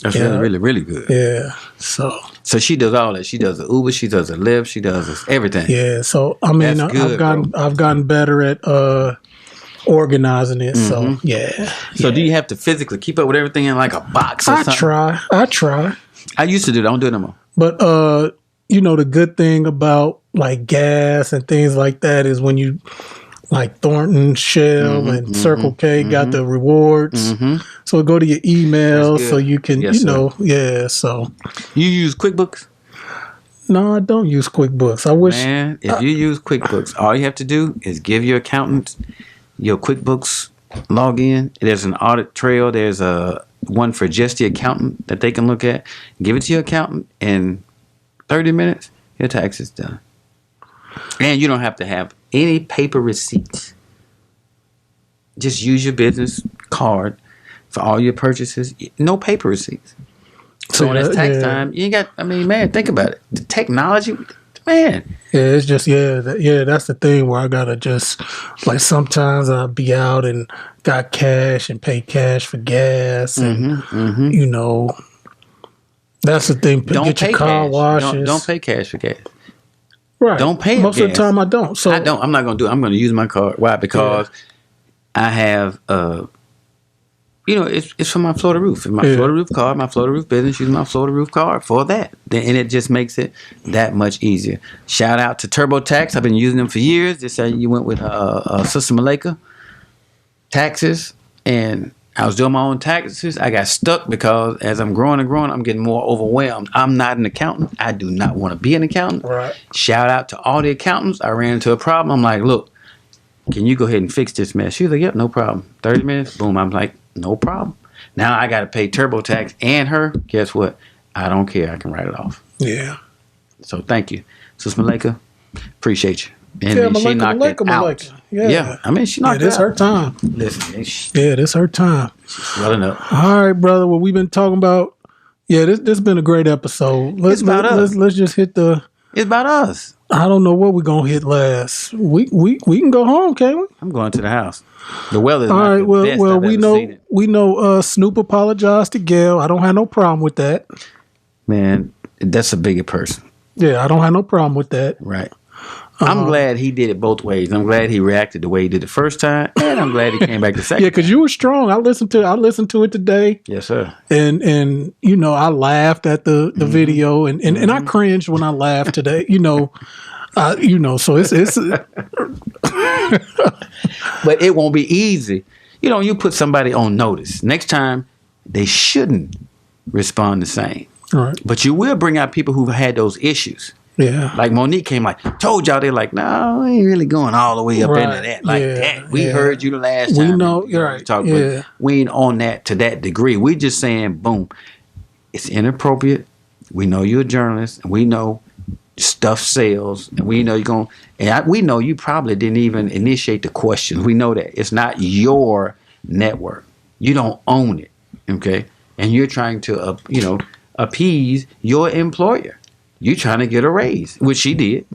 That's really, really good. Yeah. So she does all that. She does the Uber. She does the Lyft. She does everything. Yeah. So I mean, I've gotten better at organizing it. So yeah. So do you have to physically keep up with everything in like a box or something? I try. I used to do that. I don't do it no more. But the good thing about like gas and things like that is when you like Thornton, Shell, and Circle K got the rewards. So go to your email so you can, so. You use QuickBooks? No, I don't use QuickBooks. I wish. Man, if you use QuickBooks, all you have to do is give your accountant your QuickBooks login. There's an audit trail. There's one for just the accountant that they can look at. Give it to your accountant in 30 minutes. Your tax is done. And you don't have to have any paper receipts. Just use your business card for all your purchases. No paper receipts. So when it's tax time, you ain't got, man, think about it. The technology, man. Yeah, it's just, that's the thing where I got to just, like sometimes I'll be out and got cash and pay cash for gas. And, that's the thing. Get your car washes. Don't pay cash for gas. Right. Don't pay Most of the time I don't. So I don't. I'm not going to do it. I'm going to use my card. Why? Because I have, it's for my Florida roof. My Florida roof card, my Florida roof business, use my Florida roof card for that. And it just makes it that much easier. Shout out to TurboTax. I've been using them for years. Just say you went with Sister Malika taxes, and I was doing my own taxes. I got stuck because as I'm growing and growing, I'm getting more overwhelmed. I'm not an accountant. I do not want to be an accountant. Right. Shout out to all the accountants. I ran into a problem. I'm like, look, can you go ahead and fix this mess? She was like, yep, no problem. 30 minutes, boom. I'm like, no problem. Now I got to pay TurboTax and her. Guess what? I don't care. I can write it off. Yeah. So thank you. Sis Malika, appreciate you. And she knocked it out. Yeah. She knocked it out. This her time. Listen. This her time. She's well enough. All right, brother. Well, we've been talking about, this has been a great episode. Let's just hit the... It's about us. I don't know what we're gonna hit last. We can go home, can't we? I'm going to the house. The weather's All not right. the Well, best well, I've we ever know seen it. we know. Snoop apologized to Gail. I don't have no problem with that. Man, that's a bigger person. Yeah, I don't have no problem with that. Right. I'm glad he did it both ways. I'm glad he reacted the way he did the first time, and I'm glad he came back the second Yeah, because you were strong. I listened to it today. Yes, sir. And you know, I laughed at the video and I cringed when I laughed today. So it's But it won't be easy. You put somebody on notice. Next time, they shouldn't respond the same. right. But you will bring out people who've had those issues. Yeah. Like Monique came told y'all, they're like, no, we ain't really going all the way up into Right. that like Yeah. that. We Yeah. heard you the last We time. know, you're right. Talk, Yeah. but we ain't on that to that degree. We just saying, boom, it's inappropriate. We know you're a journalist, and we know stuff sells, and we know you're going. We know you probably didn't even initiate the question. We know that it's not your network. You don't own it, okay? And you're trying to, appease your employer. You're trying to get a raise, which she did.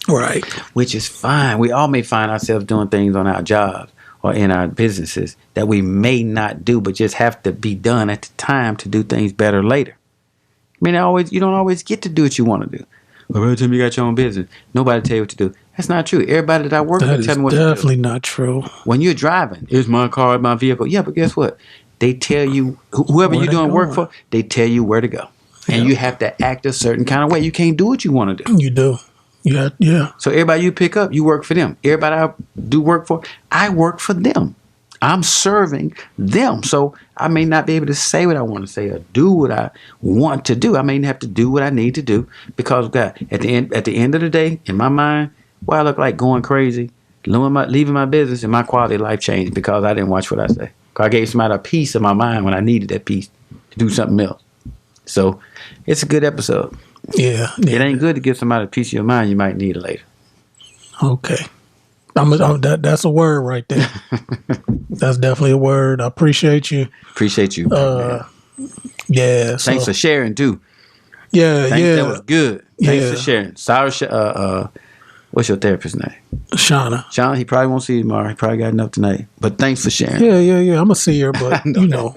Right. Which is fine. We all may find ourselves doing things on our jobs or in our businesses that we may not do, but just have to be done at the time to do things better later. I mean, you don't always get to do what you want to do. Well, every time you got your own business, nobody tell you what to do. That's not true. Everybody that I work with tell me what to do. Definitely not true. When you're driving, it's my car, my vehicle. Yeah, but guess what? They tell you, whoever you're doing work for, they tell you where to go. And you have to act a certain kind of way. You can't do what you want to do. You do. Yeah. So everybody you pick up, you work for them. Everybody I do work for, I work for them. I'm serving them. So I may not be able to say what I want to say or do what I want to do. I may have to do what I need to do because, God, at the end of the day, in my mind, I look like going crazy, leaving my business, and my quality of life changed because I didn't watch what I say. Because I gave somebody a piece of my mind when I needed that piece to do something else. So it's a good episode. Yeah. It ain't good to give somebody a piece of your mind you might need it later. Okay. That's a word right there. That's definitely a word. I appreciate you. Appreciate you. Yeah. Thanks for sharing too. Yeah. Thanks, yeah. that was good. Thanks Yeah. for sharing. Sorry, what's your therapist's name? Shauna. Sean, he probably won't see you tomorrow. He probably got enough tonight. But thanks for sharing. Yeah. I'm gonna see her, but you know.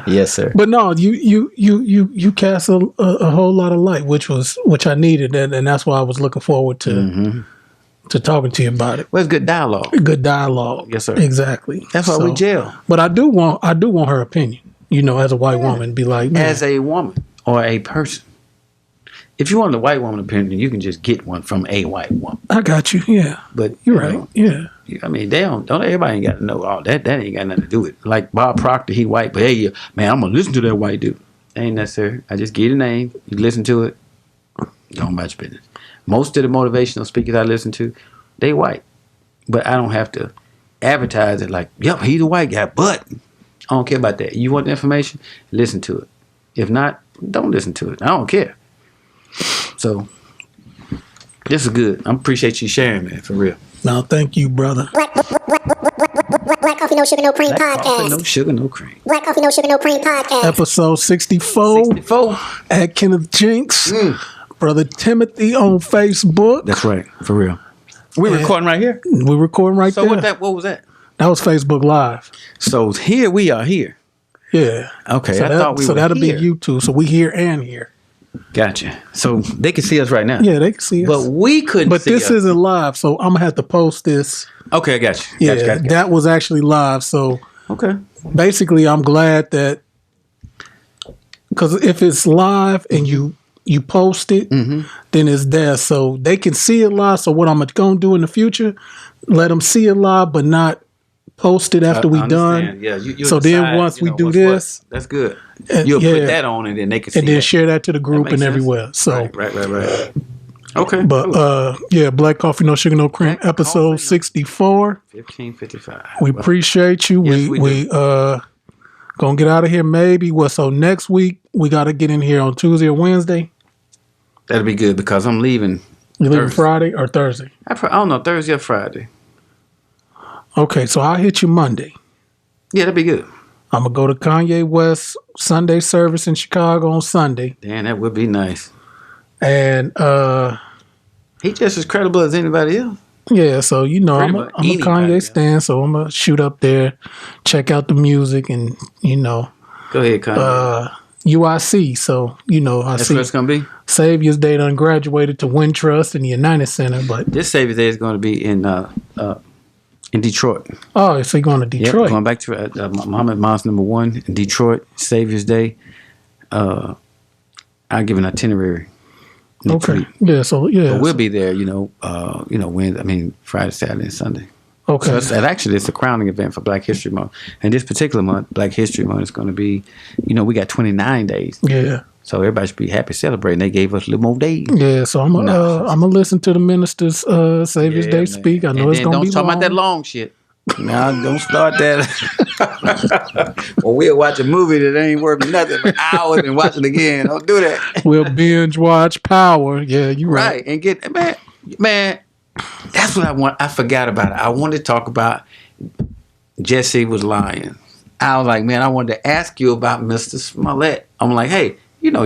Yes, sir. But no, you cast a whole lot of light, which I needed, and that's why I was looking forward to talking to you about it. Well, it's good dialogue. Good dialogue. Yes, sir. Exactly. That's why we jail. But I do want her opinion. As a white woman, be like, man. As a woman or a person. If you want a white woman opinion, you can just get one from a white woman. I got you. Yeah. But you're right. Yeah. I mean, don't everybody ain't got to know all that. That ain't got nothing to do with it. Like Bob Proctor, he white, but hey, man, I'm gonna listen to that white dude. Ain't necessary. I just give you the name. You listen to it. Don't about your business. Most of the motivational speakers I listen to, they white, but I don't have to advertise it like, yep, he's a white guy. But I don't care about that. You want the information? Listen to it. If not, don't listen to it. I don't care. So this is good. I appreciate you sharing, man, for real. No, thank you, brother. Black Coffee No Sugar No Cream Black podcast. Coffee, no sugar, no cream. Black Coffee No Sugar No Cream podcast. Episode 64. 64. At Kenneth Jinx. Brother Timothy on Facebook. That's right, for real. We're recording right here. We're recording right So there. what was that? That was Facebook Live. So here we are here. Yeah. Okay, So I thought we were that'll here. be YouTube. So we here and here. Gotcha. So they can see us right now. Yeah, they can see us. But we couldn't But see this us. isn't live, so I'm gonna have to post this. Okay, I got you. Yeah, Gotcha. that was actually live. So Okay. basically, I'm glad that because if it's live and you post it, then it's there, so they can see it live. So what I'm gonna do in the future, let them see it live, but not post it after we I done. understand. Yeah, you So decide, then once we do what's this, what. That's good. and- You'll yeah. put that on and then they can see and then that. share that to the group makes and sense. everywhere. So, Right. Okay. but yeah, Black Coffee No Sugar No Cream, Black episode Coffee, No- 64. 1555. We appreciate you. Yes, we we do. gonna get out of here maybe. So next week we got to get in here on Tuesday or Wednesday. That'll be good because I'm leaving. You leaving Thursday. Friday or Thursday? I don't know, Thursday or Friday. Okay, so I'll hit you Monday. Yeah, that'd be good. I'm gonna go to Kanye West Sunday service in Chicago on Sunday. Damn, that would be nice. And he just as credible as anybody else. yeah, so I'm Pretty a much Kanye anybody, stan, so I'm gonna shoot up there, check out the music, and Go ahead, Kanye. UIC. So I That's see what it's gonna be. Savior's Day done graduated to Wintrust and the United Center, but This Savior's Day is going to be in Detroit. oh, so you going to Yep, Detroit? going back to Muhammad Mosque #1 in Detroit, Savior's Day. I'll give an itinerary. next Okay, week. yeah. So yeah, But we'll be there. Friday, Saturday, and Sunday. okay. So it's a crowning event for Black History Month. And this particular month, Black History Month, is going to be, we got 29 days. Yeah. So everybody should be happy celebrating. They gave us a little more days. Yeah, so I'm gonna listen to the minister's Savior's Day man. speak. I know And it's then gonna don't be talk long. about that long shit. Now don't start that. Or we'll watch a movie that ain't worth nothing for hours and watch it again. Don't do that. We'll binge watch Power. Yeah, you right. Right. And get man. That's what I want. I forgot about it. I wanted to talk about Jesse was lying. I was like, man, I wanted to ask you about Mr. Smollett. I'm like, hey,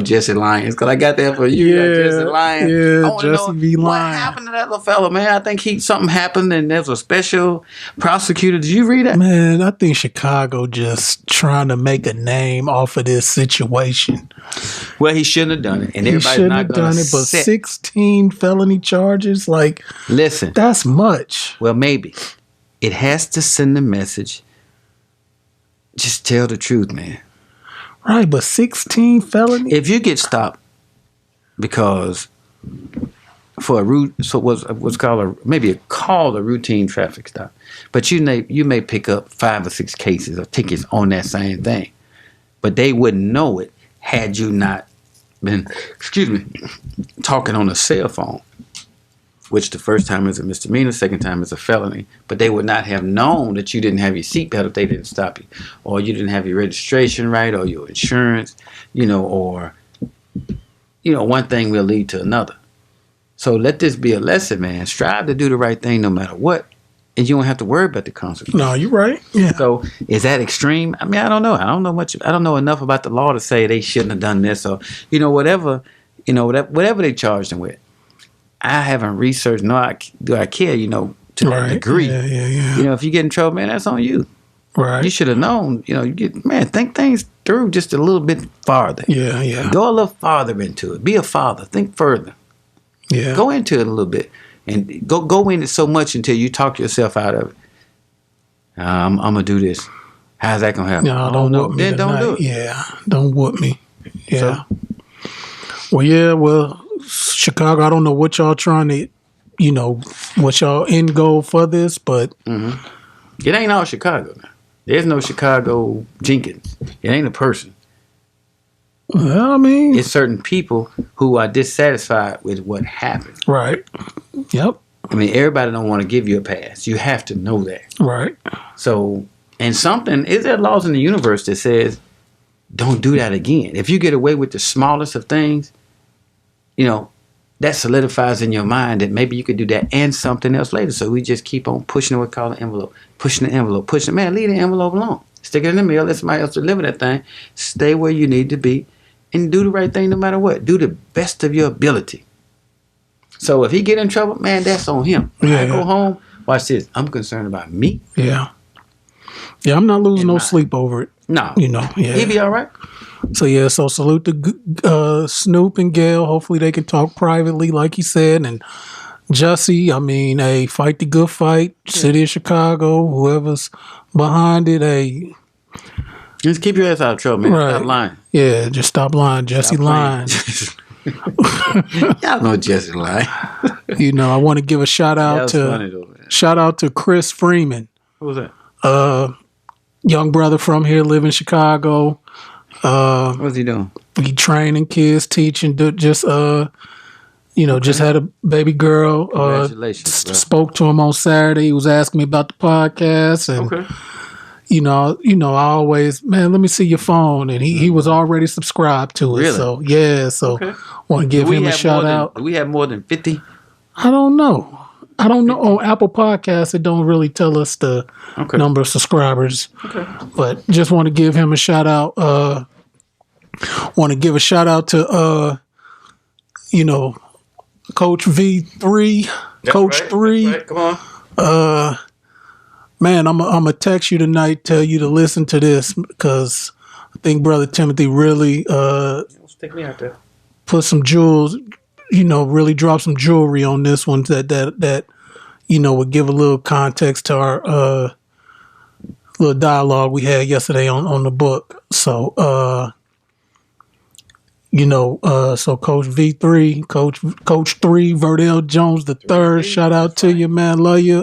Jesse Lyons, because I got that for you. Jesse Lyons. Yeah, I wanna Jesse know V. what Lyons. happened to that little fella, man. I think something happened and there's a special prosecutor. Did you read that? Man, I think Chicago just trying to make a name off of this situation. Well, he shouldn't have done it. And He everybody's shouldn't not have going done to it, but 16 felony charges, listen. that's much. Well, maybe. It has to send a message. Just tell the truth, man. Right, but 16 felony? If you get stopped because for what's called a routine traffic stop, but you may pick up 5 or 6 cases of tickets on that same thing, but they wouldn't know it had you not been, talking on a cell phone, which the first time is a misdemeanor, second time is a felony. But they would not have known that you didn't have your seatbelt if they didn't stop you, or you didn't have your registration right, or your insurance, or one thing will lead to another. So let this be a lesson, man. Strive to do the right thing no matter what, and you don't have to worry about the consequences. No, you're right. Yeah. So is that extreme? I mean, I don't know. I don't know much. I don't know enough about the law to say they shouldn't have done this, or whatever they charged them with. I haven't researched, nor do I care, to that degree. Yeah. If you get in trouble, man, that's on you. Right. You should have known, think things through just a little bit farther. Yeah. Go a little farther into it. Be a father. Think further. Yeah. Go into it a little bit. And go in it so much until you talk yourself out of it. I'm going to do this. How's that going to happen? No, don't whoop me Then tonight. don't do it. Yeah, don't whoop me. Yeah. Well, Chicago, I don't know what y'all trying to, what y'all end goal for this, but It ain't all Chicago. There's no Chicago Jenkins. It ain't a person. well, I mean, It's certain people who are dissatisfied with what happened. right. Yep. I mean, everybody don't want to give you a pass. You have to know that. Right. So, and is there laws in the universe that says, don't do that again? If you get away with the smallest of things, that solidifies in your mind that maybe you could do that and something else later. So we just keep on pushing what we call the envelope, pushing the envelope, pushing. Man, leave the envelope alone. Stick it in the mail. Let somebody else deliver that thing. Stay where you need to be and do the right thing no matter what. Do the best of your ability. So if he get in trouble, man, that's on him. When I go home, watch this. I'm concerned about me. Yeah. Yeah, I'm not losing no sleep over it. No. Yeah. He be all right. So salute to Snoop and Gail. Hopefully they can talk privately, like he said. And Jussie, hey, fight the good fight. City of Chicago, whoever's behind it, hey. Just keep your ass out of trouble, man. Right. Stop lying. Yeah, just stop lying. Jesse lying. Y'all know Jesse lying. I want to give a shout out to Chris Freeman. Who was that? Young brother from here, live in Chicago. What's he doing? He training kids, teaching. Just just had a baby girl. Congratulations, bro. Spoke to him on Saturday. He was asking me about the podcast, and I always, man, let me see your phone, and he was already subscribed to it. Really? So want to give him a shout out. Do we have more than 50? I don't know. On Apple Podcasts, it don't really tell us the number of subscribers. Okay. But just want to give him a shout out. Want to give a shout out to you know, Coach V3, Coach 3. That's right. Come on. Man, I'm gonna text you tonight, tell you to listen to this because I think Brother Timothy really Stick me out there. put some jewels, really drop some jewelry on this one that would give a little context to our little dialogue we had yesterday on the book. So so Coach V3, Coach 3, Verdell Jones the third, shout out to you, man. Love you.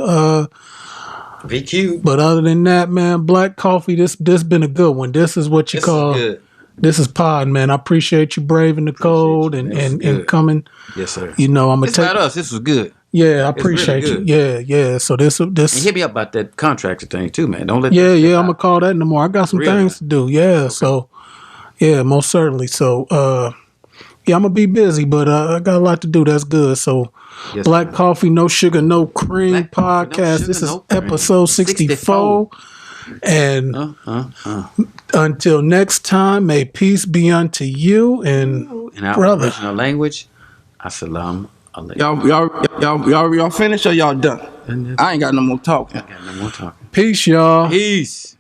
VQ. But other than that, man, Black Coffee, this been a good one. This is what you call this is pod, man. I appreciate you braving the cold and coming. Yes, sir. I'm gonna It's about us. This was good. Yeah, I appreciate really you. Yeah. So this And hit me up about that contractor thing too, man. Don't let I'm gonna call that in the morning. I got some things to do. Yeah. Okay. So most certainly. So I'm gonna be busy, but I got a lot to do. That's good. So yes, Black man. Coffee, No Sugar, No Cream podcast. This is episode 64. And until next time, may peace be unto you and in our brother. Original language. Assalam alaikum. Y'all finished or y'all done? I ain't got no more talking. Peace, y'all. Peace.